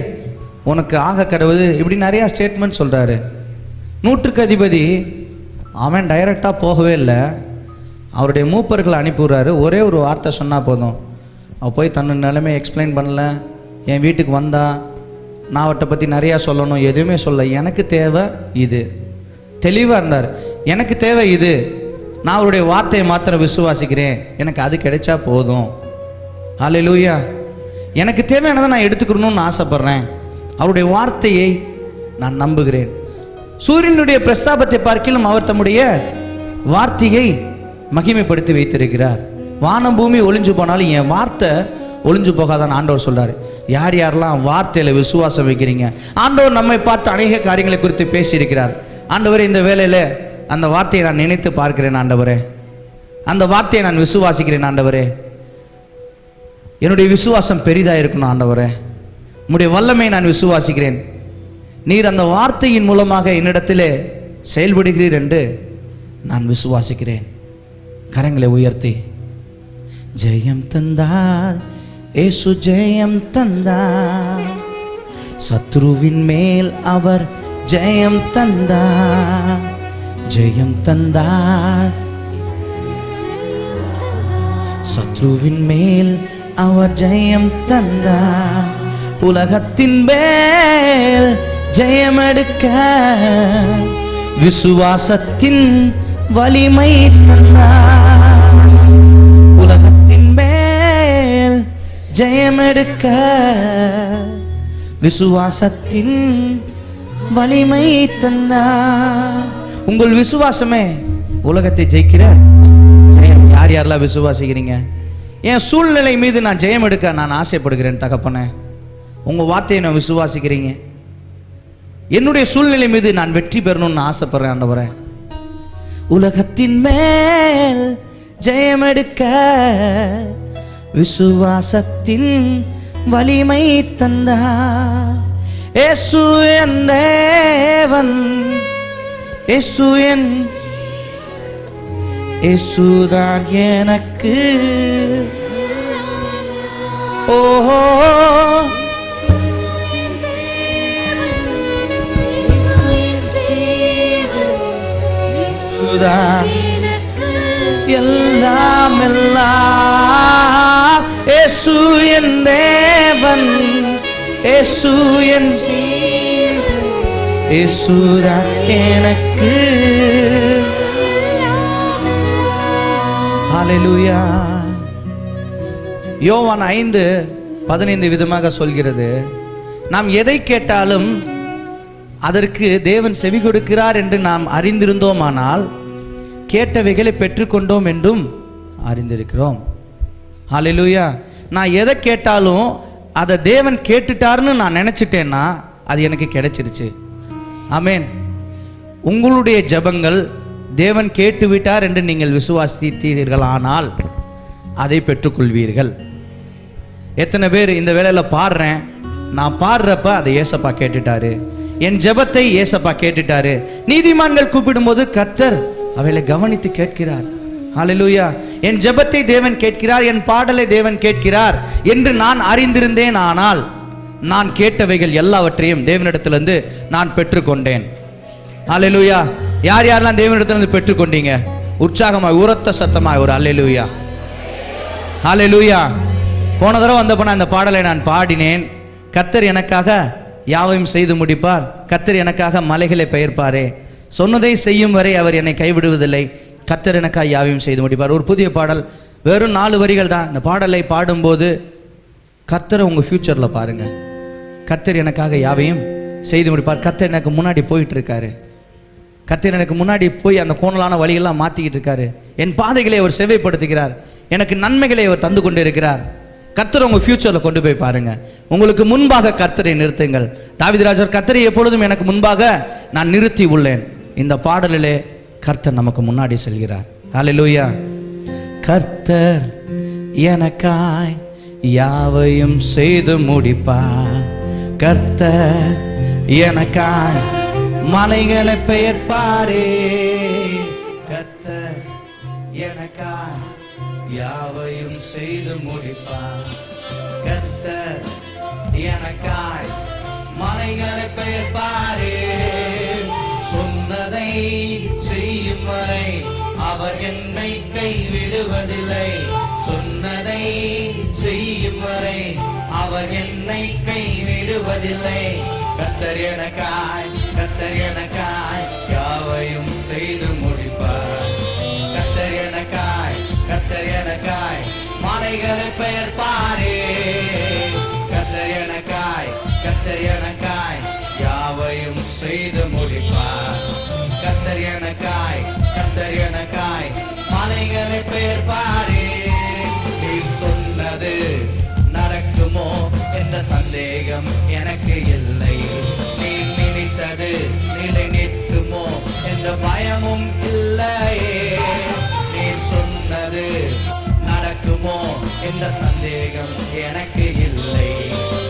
உனக்கு ஆக கடவுது, இப்படி நிறையா ஸ்டேட்மெண்ட் சொல்கிறாரு. 100க்கு அதிபதி அவன் டைரெக்டாக போகவே இல்லை, அவருடைய மூப்பர்களை அனுப்பிவிடுறாரு. ஒரே ஒரு வார்த்தை சொன்னால் போதும். அவள் போய் தன் நிலைமையை எக்ஸ்பிளைன் பண்ணல. என் வீட்டுக்கு வந்தா நான் அவர்கிட்ட பற்றி நிறையா சொல்லணும், எதுவுமே சொல்ல. எனக்கு தேவை இது, தெளிவாக இருந்தார். எனக்கு தேவை இது, நான் அவருடைய வார்த்தையை மாத்திரம் விசுவாசிக்கிறேன், எனக்கு அது கிடைச்சா போதும். ஹல்லேலூயா. எனக்கு தேவையானதை நான் எடுத்துக்கணும்னு ஆசைப்படுறேன், அவருடைய வார்த்தையை நான் நம்புகிறேன். சூரியனுடைய பிரஸ்தாபத்தை பார்க்கிலும் அவர் தம்முடைய வார்த்தையை மகிமைப்படுத்தி வைத்திருக்கிறார். வானம் பூமி ஒளிஞ்சு போனாலும் என் வார்த்தை ஒளிஞ்சு போகாதான் ஆண்டவர் சொல்றாரு. யார் யாரெல்லாம் வார்த்தையில விசுவாசம் வைக்கிறீங்க, ஆண்டவர் நம்மை பார்த்து அநேக காரியங்களை குறித்து பேசியிருக்கிறார். ஆண்டவரே, இந்த வேளையில அந்த வார்த்தையை நான் நினைத்து பார்க்கிறேன் ஆண்டவரே, அந்த வார்த்தையை நான் விசுவாசிக்கிறேன் ஆண்டவரே. என்னுடைய விசுவாசம் பெரிதாக இருக்கணும் ஆண்டவரே, உம்முடைய வல்லமை நான் விசுவாசிக்கிறேன். நீர் அந்த வார்த்தையின் மூலமாக என்னிடத்திலே செயல்படுகிறீர் என்று நான் விசுவாசிக்கிறேன். கரங்களை உயர்த்தி ஜெயம் தந்தார் இயேசு, ஜெயம் தந்தார், சத்ருவின் மேல் அவர் ஜெயம் தந்தார், ஜெயம் தந்தார், சத்ருவின் மேல் அவர் ஜெயம் தந்தார். உலகத்தின் மேல் ஜெயமெடுக்க விசுவாசத்தின் வலிமை தந்தார். உலகத்தின் மேல் ஜெயமெடுக்க விசுவாசத்தின் வலிமை தந்தார். உங்கள் விசுவாசமே உலகத்தை ஜெயிக்கிற ஜெயம். யார் யாரெல்லாம் விசுவாசிக்கிறீங்க? என் சூழ்நிலை மீது நான் ஜெயம் எடுக்க நான் ஆசைப்படுகிறேன் தகப்பனே. உங்க வார்த்தையை நான் விசுவாசிக்கிறீங்க. என்னுடைய சூழ்நிலை மீது நான் வெற்றி பெறணும்னு ஆசைப்படுறேன் ஆண்டவரே. உலகத்தின் மேல் ஜெயம் எடுக்க விசுவாசத்தின் வலிமை தந்தார். இயேசு என் தேவன், இயேசு என் இயேசுதான் எனக்கு. ஓஹோ எல்லாம் எல்லாம் இயேசு என் தேவன், இயேசு என் இயேசுதான் எனக்கு. ஹல்லேலூயா. யோவான் 5:15 விதமாக சொல்கிறது, நாம் எதை கேட்டாலும் அதற்கு தேவன் செவி கொடுக்கிறார் என்று நாம் அறிந்திருந்தோமானால் கேட்டவைகளை பெற்றுக்கொண்டோம் என்றும் அறிந்திருக்கிறோம். ஹல்லேலூயா. நான் எதை கேட்டாலும் அதை தேவன் கேட்டுட்டாருன்னு நான் நினைச்சிட்டேன்னா அது எனக்கு கிடைச்சிருச்சு. ஆமென். உங்களுடைய ஜெபங்கள் தேவன் கேட்டுவிட்டார் என்று நீங்கள் விசுவாசித்தீர்கள் ஆனால் அதை பெற்றுக்கொள்வீர்கள். எத்தனை பேர் இந்த வேளையில் பாடுறேன், நான் பாடுறப்ப அதை ஏசப்பா கேட்டுட்டாரு, என் ஜெபத்தை ஏசப்பா கேட்டுட்டாரு. நீதிமான்கள் கூப்பிடும்போது கர்த்தர் அவளை கவனித்து கேட்கிறார். ஹல்லேலூயா. என் ஜெபத்தை தேவன் கேட்கிறார், என் பாடலை தேவன் கேட்கிறார் என்று நான் அறிந்திருந்தேன். ஆனால் நான் கேட்டவைகள் எல்லாவற்றையும் தேவனிடத்திலிருந்து நான் பெற்றுக்கொண்டேன். ஹல்லேலூயா. யார் யாரெல்லாம் தேவனிடத்திலிருந்து பெற்றுக்கொண்டீங்க? உற்சாகமாய் உரத்த சத்தமாய் ஒரு அல்லேலூயா. ஹல்லேலூயா. போன தடவை வந்தப்ப நான் இந்த பாடலை நான் பாடினேன். கர்த்தர் எனக்காக யாவையும் செய்து முடிப்பார், கர்த்தர் எனக்காக மலைகளை பெயர்ப்பாரே, சொன்னதை செய்யும் வரை அவர் என்னை கைவிடுவதில்லை, கர்த்தர் எனக்காக யாவையும் செய்து முடிப்பார். ஒரு புதிய பாடல், வெறும் 4 வரிகள் தான். இந்த பாடலை பாடும்போது கர்த்தரை உங்கள் ஃப்யூச்சரில் பாருங்கள். கர்த்தர் எனக்காக யாவையும் செய்து முடிப்பார். கர்த்தர் எனக்கு முன்னாடி போயிட்டு இருக்காரு. கர்த்தர் எனக்கு முன்னாடி போய் அந்த கோணலான வழியெல்லாம் மாற்றிக்கிட்டு இருக்காரு. என் பாதைகளை அவர் செவ்வைப்படுத்துகிறார். எனக்கு நன்மைகளை அவர் தந்து கொண்டு இருக்கிறார். கர்த்தர் உங்கள் ஃபியூச்சரில் கொண்டு போய் பாருங்க. உங்களுக்கு முன்பாக கர்த்தரை நிறுத்துங்கள். தாவீதுராஜர் கர்த்தரை எப்பொழுதும் எனக்கு முன்பாக நான் நிறுத்தி உள்ளேன். இந்த பாடலிலே கர்த்தர் நமக்கு முன்னாடி செல்கிறார். ஹல்லேலூயா. கர்த்தர் எனக்காய் யாவையும் செய்து முடிப்பார், கர்த்தர் எனக்காய் மலைகளை பெயர்ப்பாரே, கர்த்தர் எனக்காய் யாவையும் செய்து முடிப்பார், கர்த்தர் எனக்காய் மலைகளை பெயர்ப்பாரே, சொன்னதை செய்யும் வரை அவர் என்னை கைவிடுவதில்லை, சொன்னதை செய்யும் வரை அவர் என்னை கைவிடுவதில்லை, கர்த்தர் எனக்காய் யாவையும் செய்து முடிப்பார், கர்த்தர் எனக்காய் மலைகளை பெயர்ப்பாரே, கர்த்தர் எனக்காய் யாவையும் செய்து முடிப்பார், கர்த்தர் எனக்காய் மலைகளை பெயர்ப்பாரே. நீர் சொன்னது நடக்குமோ என்ற சந்தேகம் எனக்கு இல்லை, நீர் நினைத்தது நிலை நிற்குமோ என்ற பயமும் இல்லையே, நீர் சொன்னது நடக்குமோ என்ற சந்தேகம் எனக்கு இல்லை,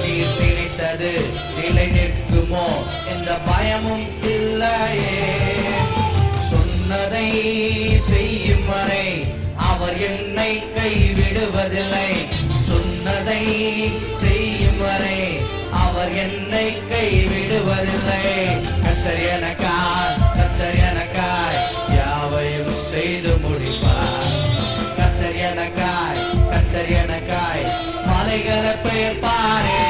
நீர் நினைத்தது நிலை நிற்குமோ என்ற பயமும் இல்லையே, சொன்னதை செய்யும் வரை அவர் என்னை கைவிடுவதில்லை, சொன்னதை செய்யும் வரை அவர் என்னை கைவிடுவதில்லை, கர்த்தர் எனக்காய் யாவையும் செய்து முடிப்பார், கர்த்தர் எனக்காய் மலைகளை பெயர்ப்பாரே,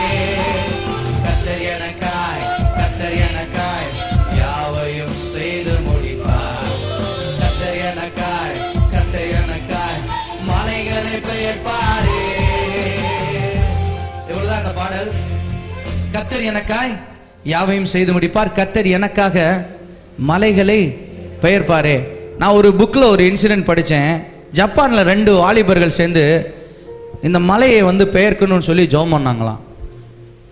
கர்த்தர் எனக்காய் யாவையும் செய்து முடிப்பார், கர்த்தர் எனக்காக மலைகளை பெயர்ப்பாரே. நான் ஒரு புக்கில் ஒரு இன்சிடென்ட் படித்தேன். ஜப்பானில் 2 வாலிபர்கள் சேர்ந்து இந்த மலையை வந்து பெயர்க்கணும்னு சொல்லி ஜெபம் பண்ணாங்களாம்.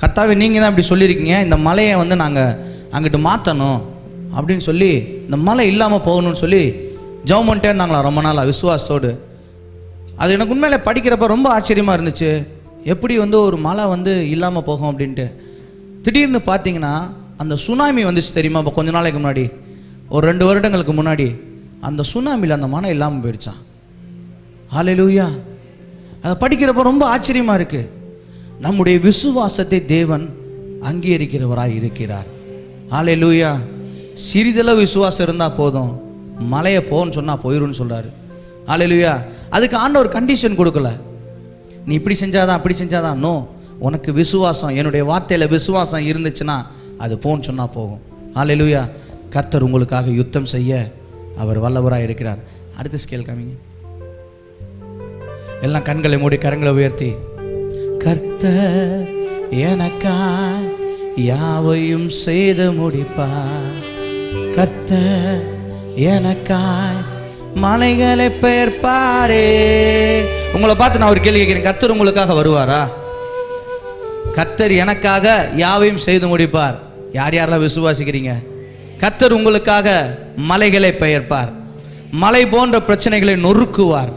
கர்த்தாவே நீங்கள் தான் இப்படி சொல்லியிருக்கீங்க, இந்த மலையை வந்து நாங்கள் அங்கிட்டு மாற்றணும் அப்படின்னு சொல்லி இந்த மலை இல்லாமல் போகணும்னு சொல்லி ஜெபம் பண்ணிட்டே இருந்தாங்களாம் ரொம்ப நாளாக விசுவாசத்தோடு. அது எனக்கு உண்மையில படிக்கிறப்ப ரொம்ப ஆச்சரியமாக இருந்துச்சு. எப்படி வந்து ஒரு மலை வந்து இல்லாமல் போகும் அப்படின்ட்டு. திடீர்னு பார்த்தீங்கன்னா அந்த சுனாமி வந்துச்சு தெரியுமா? இப்போ கொஞ்ச நாளைக்கு முன்னாடி, ஒரு 2 வருடங்களுக்கு முன்னாடி அந்த சுனாமியில் அந்த மலை இல்லாமல் போயிடுச்சான். ஹல்லேலூயா. அதை படிக்கிறப்ப ரொம்ப ஆச்சரியமாக இருக்குது. நம்முடைய விசுவாசத்தை தேவன் அங்கீகரிக்கிறவராய் இருக்கிறார். ஹல்லேலூயா. சிறிதளவு விசுவாசம் இருந்தால் போதும், மலையை போன்னு சொன்னால் போயிடும்னு சொல்கிறாரு. ஹல்லேலூயா. அதுக்கு ஆண்டவர் கண்டிஷன் கொடுக்கல, நீ இப்படி செஞ்சாதான் அப்படி செஞ்சாதான். நோ, உனக்கு விசுவாசம், என்னுடைய வார்த்தையில் விசுவாசம் இருந்துச்சுன்னா அது போன்னு சொன்னால் போகும். ஹல்லேலூயா. கர்த்தர் உங்களுக்காக யுத்தம் செய்ய அவர் வல்லவராக இருக்கிறார். அடுத்த ஸ்கேல் காமிங்க. எல்லாம் கண்களை மூடி கரங்களை உயர்த்தி, கர்த்தர் எனக்காய் யாவையும் செய்து முடிப்பார், கர்த்தர் எனக்காய் மலைகளை பெயர்ப்பாரே. உங்களை பார்த்து நான் ஒரு கேள்வி கேட்கிறேன், கர்த்தர் உங்களுக்காக வருவாரா? கர்த்தர் எனக்காக யாவையும் செய்து முடிப்பார். யார் யாரெல்லாம் விசுவாசிக்கிறீங்க? கர்த்தர் உங்களுக்காக மலைகளை பெயர்ப்பார், மலை போன்ற பிரச்சனைகளை நொறுக்குவார்,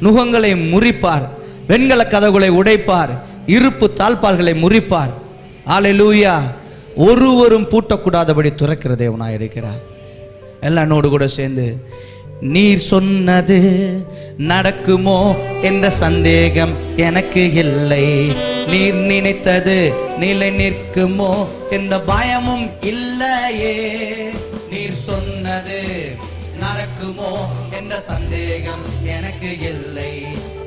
நுகங்களை முறிப்பார், வெண்கல கதவுகளை உடைப்பார், இருப்பு தாழ்பால்களை முறிப்பார். ஹல்லேலூயா. ஒருவரும் பூட்டக்கூடாதபடி துறக்கிற தேவனாய் இருக்கிறார். எல்லாம் என்னோடு கூட சேர்ந்து, நீர் சொன்னது நடக்குமோ என்ற சந்தேகம் எனக்கு இல்லை, நீர் நினைத்தது நிலை நிற்குமோ என்ற பயமும் இல்லையே. நீர் சொன்னது நடக்குமோ என்ற சந்தேகம் எனக்கு இல்லை,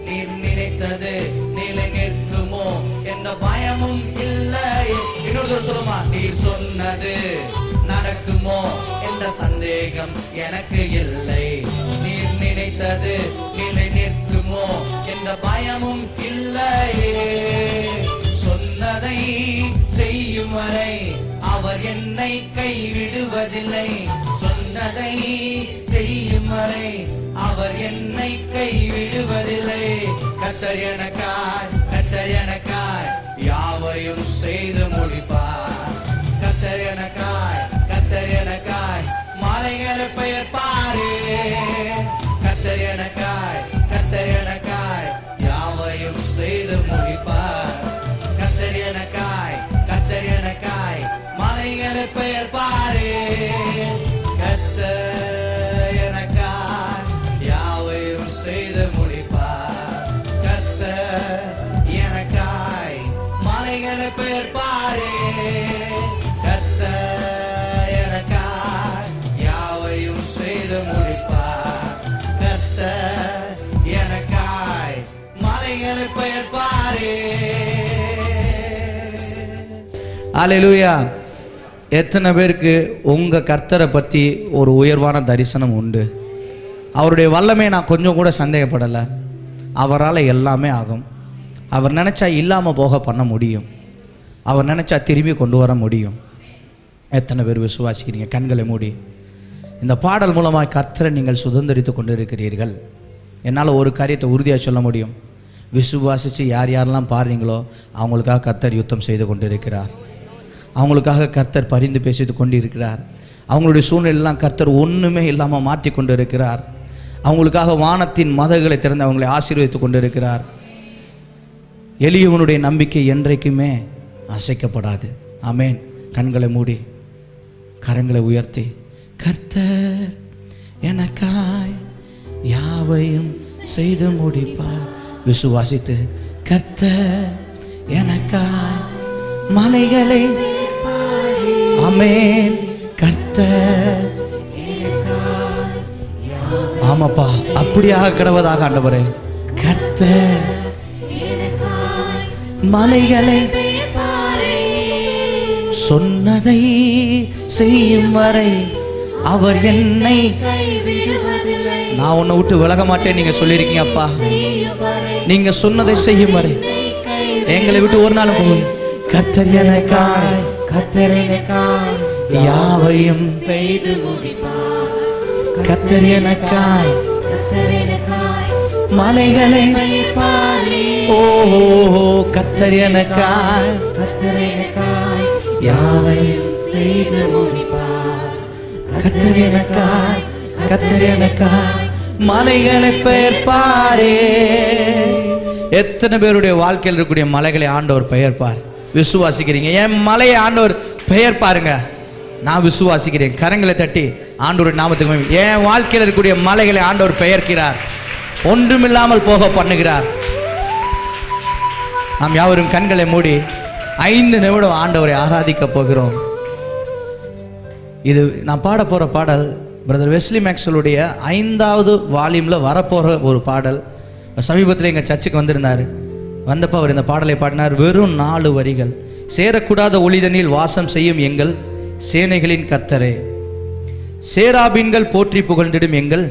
நீர் நினைத்தது நிலை நிற்குமோ என்ற பயமும் இல்லையே. இன்னொரு சொல்லுமா, நீர் சொன்னது நடக்குமோ என்ற சந்தேகம் எனக்கு இல்லை, நீர் நினைத்தது நிலை நிற்குமோ என்ற பயமும் இல்லையே. சொன்னதை செய்யும் வரை அவர் என்னை கைவிடுவதில்லை, சொன்னதை செய்யும் வரை அவர் என்னை கைவிடுவதில்லை. கர்த்தர் எனக்காய், கர்த்தர் எனக்காய் யாவையும் செய்து முடிப்பார், கர்த்தர் எனக்காய், கர்த்தர் எனக்காய் மலைகளை பெயர்ப்பாரே. கர்த்தர் எனக்காய், கர்த்தர் எனக்காய் யாவையும் செய்து முடிப்பார், கர்த்தர் எனக்காய், கர்த்தர் எனக்காய் மலைகளை பெயர்ப்பாரே. கர்த்தர் எனக்காய் யாவையும் செய்து முடிப்பார், கர்த்தர் எனக்காய் மலைகளை பெயர்ப்பாரே. கர்த்தர் எனக்காய் யாவையும் செய்து முடிப்பார், கர்த்தர் எனக்காய் மலைகளை பெயர்ப்பாரே. ஹல்லேலூயா. எத்தனை பேருக்கு உங்கள் கர்த்தரை பற்றி ஒரு உயர்வான தரிசனம் உண்டு? அவருடைய வல்லமை நான் கொஞ்சம் கூட சந்தேகப்படலை. அவரால் எல்லாமே ஆகும். அவர் நினச்சா இல்லாமல் போக பண்ண முடியும், அவர் நினச்சா திரும்பி கொண்டு வர முடியும். எத்தனை பேர் விசுவாசிக்கிறீங்க? கண்களை மூடி. இந்த பாடல் மூலமாக கர்த்தரை நீங்கள் சுதந்திரித்து கொண்டு இருக்கிறீர்கள். என்னால் ஒரு காரியத்தை உறுதியாக சொல்ல முடியும், விசுவாசித்து யார் யாரெல்லாம் பாடுறீங்களோ அவங்களுக்காக கர்த்தர் யுத்தம் செய்து கொண்டு இருக்கிறார். அவங்களுக்காக கர்த்தர் பரிந்து பேசிட்டு கொண்டு இருக்கிறார். அவங்களுடைய சூழ்நிலையெல்லாம் கர்த்தர் ஒன்றுமே இல்லாமல் மாற்றி கொண்டு இருக்கிறார். அவங்களுக்காக வானத்தின் மதகுகளை திறந்து அவங்களை ஆசீர்வதித்து கொண்டு இருக்கிறார். எளியவனுடைய நம்பிக்கை என்றைக்குமே அசைக்கப்படாது. ஆமேன். கண்களை மூடி கரங்களை உயர்த்தி, கர்த்தர் எனக்காய் யாவையும் செய்து முடிப்பார். விசுவாசித்து, கர்த்தர் எனக்காய் மலைகளை, ஆமென், கர்த்தர், ஆமாப்பா, அப்படியாக கிடவதாக ஆண்டவரே. கர்த்தர் மலைகளை சொன்னதை செய்யும் வரை அவர் என்னை, நான் உன்னை விட்டு விலக மாட்டேன் நீங்க சொல்லியிருக்கீங்க அப்பா. நீங்க சொன்னதை செய்யும் வரை எங்களை விட்டு ஒரு நாள் போகும். கர்த்தர் எனக்காய் யாவையும் செய்து முடிப்பார். கர்த்தர் எனக்காய் மலைகளை பெயர்ப்பாரே. ஓ கர்த்தர் எனக்காய் யாவையும் செய்து முடிப்பார். கர்த்தர் எனக்காய் மலைகளை பெயர்ப்பாரே. எத்தனை பேருடைய வாழ்க்கையில் இருக்கக்கூடிய மலைகளை ஆண்டவர் பெயர்ப்பார்? விசுவாசிக்கிறீங்க? என் மலையை ஆண்டவர் பெயர்ப்பாருங்க. நான் விசுவாசிக்கிறேன். கரங்களை தட்டி ஆண்டவர் நாமத்துக்கு என் வாழ்க்கையில் இருக்கக்கூடிய மலைகளை ஆண்டவர் பெயர்க்கிறார், ஒன்றுமில்லாமல் போக பண்ணுகிறார். நாம் யாவரும் கண்களை மூடி 5 நிமிடம் ஆண்டவரை ஆராதிக்க போகிறோம். இது நான் பாட போகிற பாடல் பிரதர் வெஸ்லி மேக்ஸ்வெல்லுடைய 5வது வால்யூமில் வரப்போகிற ஒரு பாடல். சமீபத்தில் எங்கள் சர்ச்சுக்கு வந்திருந்தார். வந்தப்போ அவர் இந்த பாடலை பாடினார். வெறும் 4 வரிகள். சேரக்கூடாத ஒளிதனில் வாசம் செய்யும் எங்கள் சேனைகளின் கர்த்தரே, சேராபீன்கள் போற்றி புகழ்ந்திடும் எங்கள்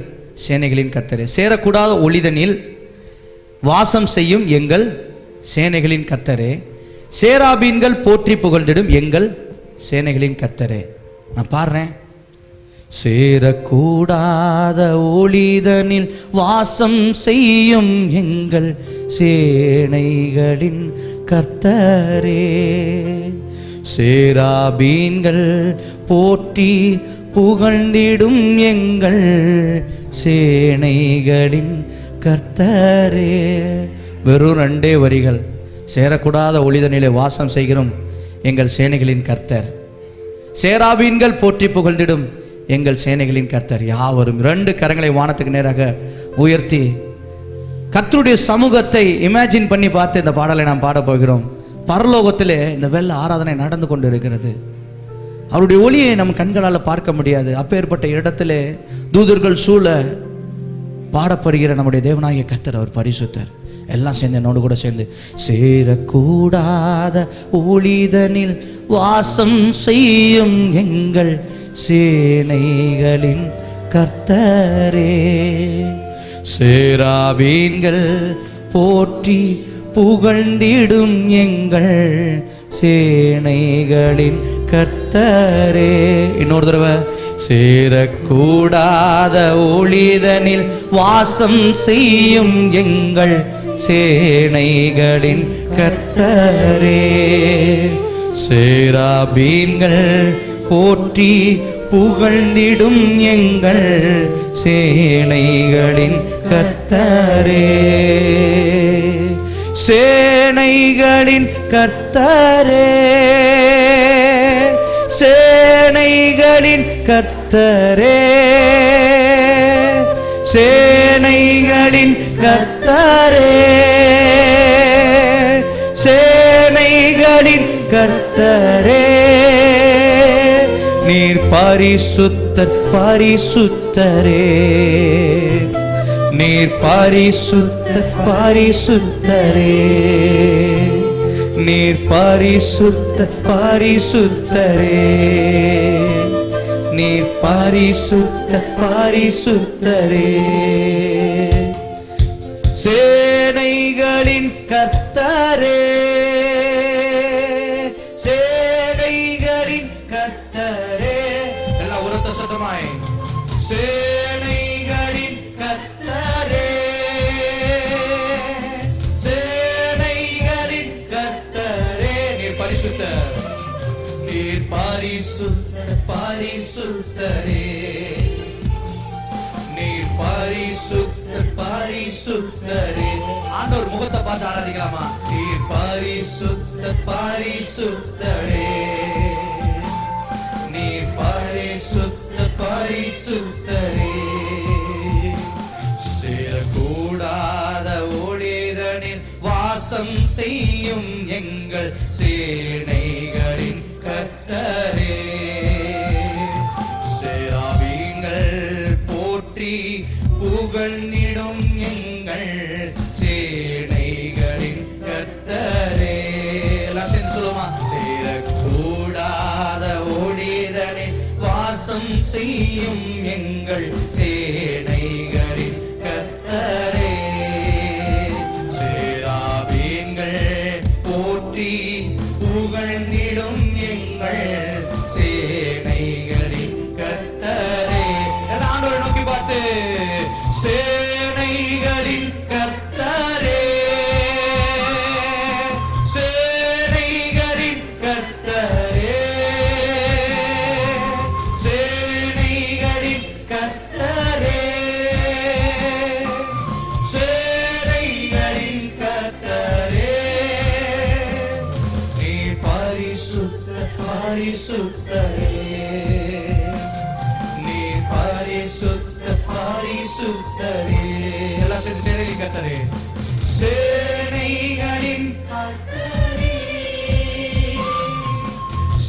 சேனைகளின் கர்த்தரே. சேரக்கூடாத ஒளிதனில் வாசம் செய்யும் எங்கள் சேனைகளின் கர்த்தரே, சேராபீன்கள் போற்றி புகழ்ந்திடும் எங்கள் சேனைகளின் கர்த்தரே. நான் பாடுறேன். சேரக்கூடாத ஒளிதனில் வாசம் செய்யும் எங்கள் சேனைகளின் கர்த்தரே, சேராபீன்கள் போற்றி புகழ்ந்திடும் எங்கள் சேனைகளின் கர்த்தரே. வெறும் 2 வரிகள். சேரக்கூடாத ஒளிதனிலே வாசம் செய்கிறோம் எங்கள் சேனைகளின் கர்த்தர், சேராபீன்கள் போற்றி புகழ்ந்திடும் எங்கள் சேனைகளின் கர்த்தர். யாவரும் 2 கரங்களை வானத்துக்கு நேராக உயர்த்தி கர்த்தருடைய சமூகத்தை இமேஜின் பண்ணி பார்த்து இந்த பாடலை நாம் பாட போகிறோம். பரலோகத்திலே இந்த வெள்ள ஆராதனை நடந்து கொண்டு இருக்கிறது. அவருடைய ஒளியை நம் கண்களால் பார்க்க முடியாது. அப்பேற்பட்ட இடத்திலே தூதர்கள் சூழ பாடப்படுகிற நம்முடைய தேவனாகிய கர்த்தர் அவர் பரிசுத்தர். எல்லாம் சேர்ந்து என்னோடு கூட சேர்ந்து சேரக்கூடாத ஒளிதனில் வாசம் செய்யும் எங்கள் சேனைகளின் கர்த்தரே, சேராபீன்கள் போற்றி புகழ்ந்திடும் எங்கள் சேனைகளின் கர்த்தரே. இன்னொரு தடவை. சேரக்கூடாத ஒளிதனில் வாசம் செய்யும் எங்கள் சேனைகளின் கர்த்தரே, சேராபீன்கள் போற்றி புகழ்ந்திடும் எங்கள் சேனைகளின் கர்த்தரே, சேனைகளின் கர்த்தரே, சேனைகளின் கர்த்தரே, சேனைகளின் கர்த்தரே, சேனைகளின் கர்த்தரே. நீர் பரிசுத்தர் பரிசுத்தரே, நீர் பரிசுத்தர் பரிசுத்தரே, நீர் பரிசுத்தர் பரிசுத்தரே, நீர் பரிசுத்தர் பரிசுத்தரே. சேனைகளின் கர்த்தரே, சேனைகளின் கர்த்தரே. எல்லாம் உரத்த சத்தமாய். சேனைகளின் கர்த்தரே, சேனைகளின் கர்த்தரே. நீர் பரிசுத்தர், நீர் பரிசுத்தர் பரிசுத்தரே, நீர் பரிசுத்தர் பரிசுத்தரே. ஆண்டவர் முகத்தை பார்த்து ஆராதிக்கலாமா? நீர் பரிசுத்தர் பரிசுத்தரே, நீர் பரிசுத்தர் பரிசுத்தரே. சேரக்கூடாத ஒளிதனில் வாசம் செய்யும் எங்கள் சேனைகளின் கர்த்தரே, சேராபீன்கள் போற்றி புகழ்ந்திடும் எங்கள் சேனைகளின் கர்த்தரே. எல்லாம் சேர்ந்து சொல்லுமா? சேரக்கூடாத ஒளிதனில் வாசம் செய்யும் எங்கள் சேனைகளின் கர்த்தரே, சேராபீன்கள் போற்றி புகழ் காத்திடும் எங்கள் சேனைகளின் கர்த்தரே. எல்லாம் ஆண்டவரை நோக்கி பார்த்து, சேனைகளின் கர்த்தரே, சேனைகளின் கர்த்தரே, சேனைகளின் கர்த்தரே, சேனைகளின் கர்த்தரே. நீ பரிசுத்த பரிசுத்தரே, நீ பரிசுத்த பரிசுத்தரே. எல்லாம் சேர்ந்து சேனைகளின் கர்த்தரே, சேனைகளின்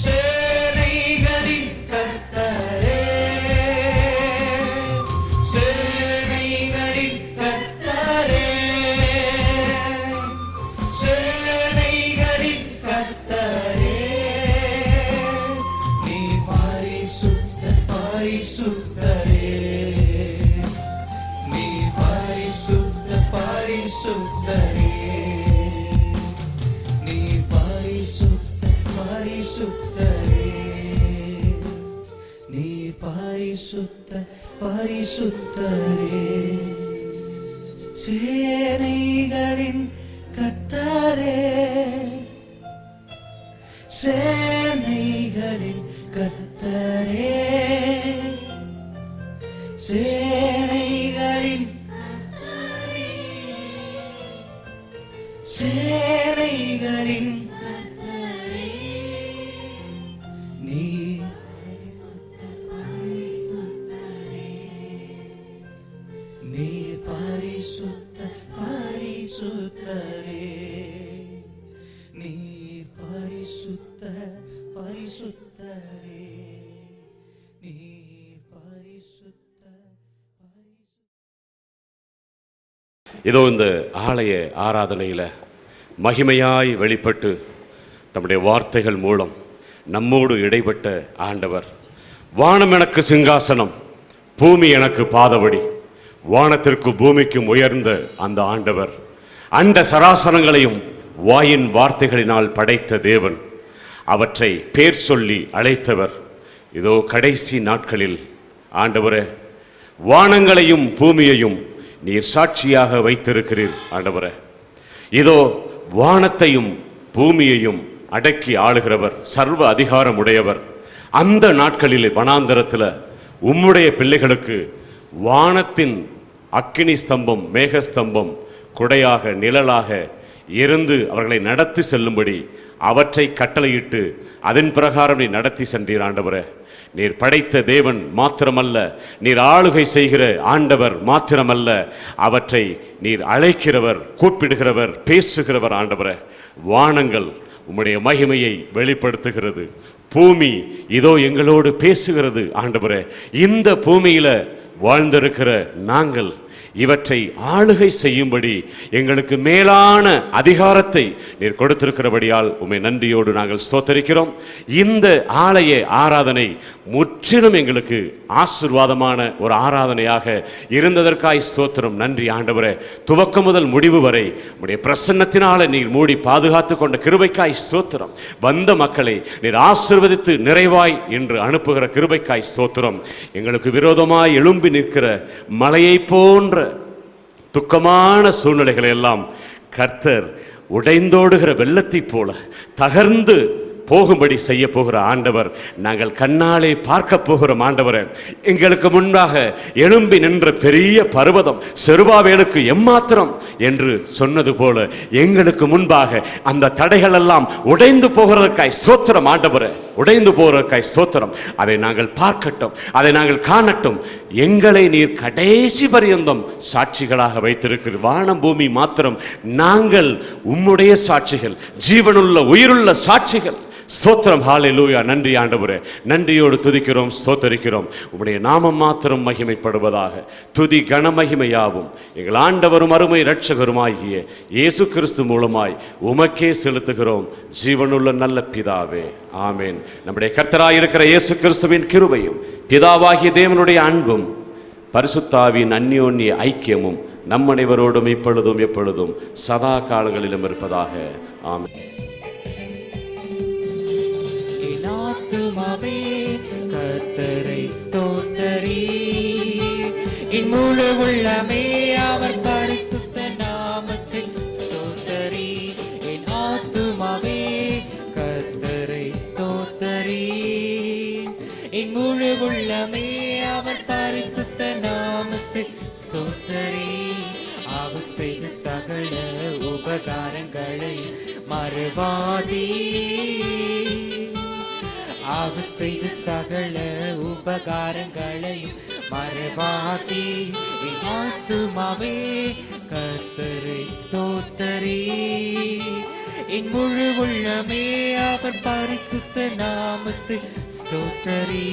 சேனைகளின் கர்த்தரே, சேனைகளின் கர்த்தரே, சேனைகளின் கர்த்தரே. நீ பரிசுத்த பரிசுத்தரே, நீ பரிசுத்த பரிசுத்தரே, நீ பரிசுத்த பரிசுத்தரே, நீ பரிசுத்த பரிசுத்தரே. சேனைகளின் கர்த்தரே, சேனைகளின் கர்த்தரே, சேனைகளின் சேனைகளின் நீ நீ பரிசுத்த பரிசுத்தரே, நீ பரிசுத்த பரிசுத்தரே, நீ பரிசுத்த இதோ இந்த ஆலய ஆராதனையில் மகிமையாய் வெளிப்பட்டு தம்முடைய வார்த்தைகள் மூலம் நம்மோடு இடைப்பட்ட ஆண்டவர், வானம் எனக்கு சிங்காசனம், பூமி எனக்கு பாதபடி, வானத்திற்கு பூமிக்கும் உயர்ந்த அந்த ஆண்டவர், அண்ட சராசரங்களையும் வாயின் வார்த்தைகளினால் படைத்த தேவன், அவற்றை பேர் சொல்லி அழைத்தவர். இதோ கடைசி நாட்களில் ஆண்டவரே, வானங்களையும் பூமியையும் நீர் சாட்சியாக வைத்திருக்கிறீர் ஆண்டவரே. இதோ வானத்தையும் பூமியையும் அடக்கி ஆளுகிறவர், சர்வ அதிகாரம் உடையவர். அந்த நாட்களில் வனாந்தரத்தில் உம்முடைய பிள்ளைகளுக்கு வானத்தின் அக்கினி ஸ்தம்பம், மேகஸ்தம்பம் குடையாக நிழலாக இருந்து அவர்களை நடத்தி செல்லும்படி அவற்றை கட்டளையிட்டு அதன் பிரகாரம் நீ நடத்தி சென்றீர் ஆண்டவரே. நீர் படைத்த தேவன் மாத்திரமல்ல, நீர் ஆளுகை செய்கிற ஆண்டவர் மாத்திரமல்ல, அவற்றை நீர் அழைக்கிறவர், கூப்பிடுகிறவர், பேசுகிறவர் ஆண்டவரே. வானங்கள் உம்முடைய மகிமையை வெளிப்படுத்துகிறது, பூமி இதோ எங்களோடு பேசுகிறது ஆண்டவரே. இந்த பூமியில வாழ்ந்திருக்கிற நாங்கள் இவற்றை ஆளுகை செய்யும்படி எங்களுக்கு மேலான அதிகாரத்தை நீர் கொடுத்திருக்கிறபடியால் உம்மை நன்றியோடு நாங்கள் ஸ்தோத்தரிக்கிறோம். இந்த ஆலய ஆராதனை முற்றிலும் எங்களுக்கு ஆசீர்வாதமான ஒரு ஆராதனையாக இருந்ததற்காய் ஸ்தோத்திரம். நன்றி ஆண்டவரே. துவக்கம் முதல் முடிவு வரை உம்முடைய பிரசன்னத்தினால நீர் மூடி பாதுகாத்து கொண்ட கிருபைக்காய் ஸ்தோத்திரம். வந்த மக்களை நீர் ஆசீர்வதித்து நிறைவாய் என்று அனுப்புகிற கிருபைக்காய் ஸ்தோத்திரம். எங்களுக்கு விரோதமாய் எழும்பி நிற்கிற மலையை போன்ற துக்கமான சூழ்நிலைகளை எல்லாம் கர்த்தர் உடைந்தோடுகிற வெள்ளத்தை போல தகர்ந்து போகும்படி செய்ய போகிற ஆண்டவர். நாங்கள் கண்ணாலே பார்க்க போகிறோம் ஆண்டவரே. எங்களுக்கு முன்பாக எழும்பி நின்ற பெரிய பர்வதம் செருபாபேலுக்கு எம்மாத்திரம் என்று சொன்னது போல எங்களுக்கு முன்பாக அந்த தடைகள் எல்லாம் உடைந்து போகிறதற்காய் ஸ்தோத்திரம் ஆண்டவரே. உடைந்து போகிறதற்காய் ஸ்தோத்திரம். அதை நாங்கள் பார்க்கட்டும், அதை நாங்கள் காணட்டும். எங்களை நீர் கடைசி பரியந்தம் சாட்சிகளாக வைத்திருக்கிற வானம் பூமி மாத்திரம் நாங்கள் உம்முடைய சாட்சிகள், ஜீவனுள்ள உயிருள்ள சாட்சிகள். ஸ்தோத்திரம். ஹல்லேலூயா. நன்றி ஆண்டவரே. நன்றியோடு துதிக்கிறோம், ஸ்தோத்தரிக்கிறோம். உம்முடைய நாமம் மாத்திரம் மகிமைப்படுவதாக. துதி கனமகிமையாவும் எங்கள் ஆண்டவரும் அருமை இரட்சகருமாகிய இயேசு கிறிஸ்து மூலமாய் உமக்கே செலுத்துகிறோம், ஜீவனுள்ள நல்ல பிதாவே. ஆமேன். நம்முடைய கர்த்தராயிருக்கிற இயேசு கிறிஸ்துவின் கிருபையும் பிதாவாகிய தேவனுடைய அன்பும் பரிசுத்தாவின் அந்யோன்ய ஐக்கியமும் நம் அனைவரோடும் இப்பொழுதும் எப்பொழுதும் சதா காலங்களிலும் இருப்பதாக. ஆமென். ஆத்துமாவே கர்த்தரை ஸ்தோத்தரி, என் முழு உள்ளமே அவர் பரிசுத்த நாமத்தை ஸ்தோத்தரி. என் ஆத்துமாவே கர்த்தரை ஸ்தோத்தரி, என் முழு உள்ளமே அவர் பரிசுத்த நாமத்தை ஸ்தோத்தரி. அவர் செய்த சகல உபகாரங்களை மறவாதே, அவர் செய்த சகல உபகாரங்களை மறவாதே. என் ஆத்துமாவே கர்த்தரை ஸ்தோத்தரி, என் முழு உள்ளமே அவர் பரிசுத்த நாமத்தை ஸ்தோத்தரி.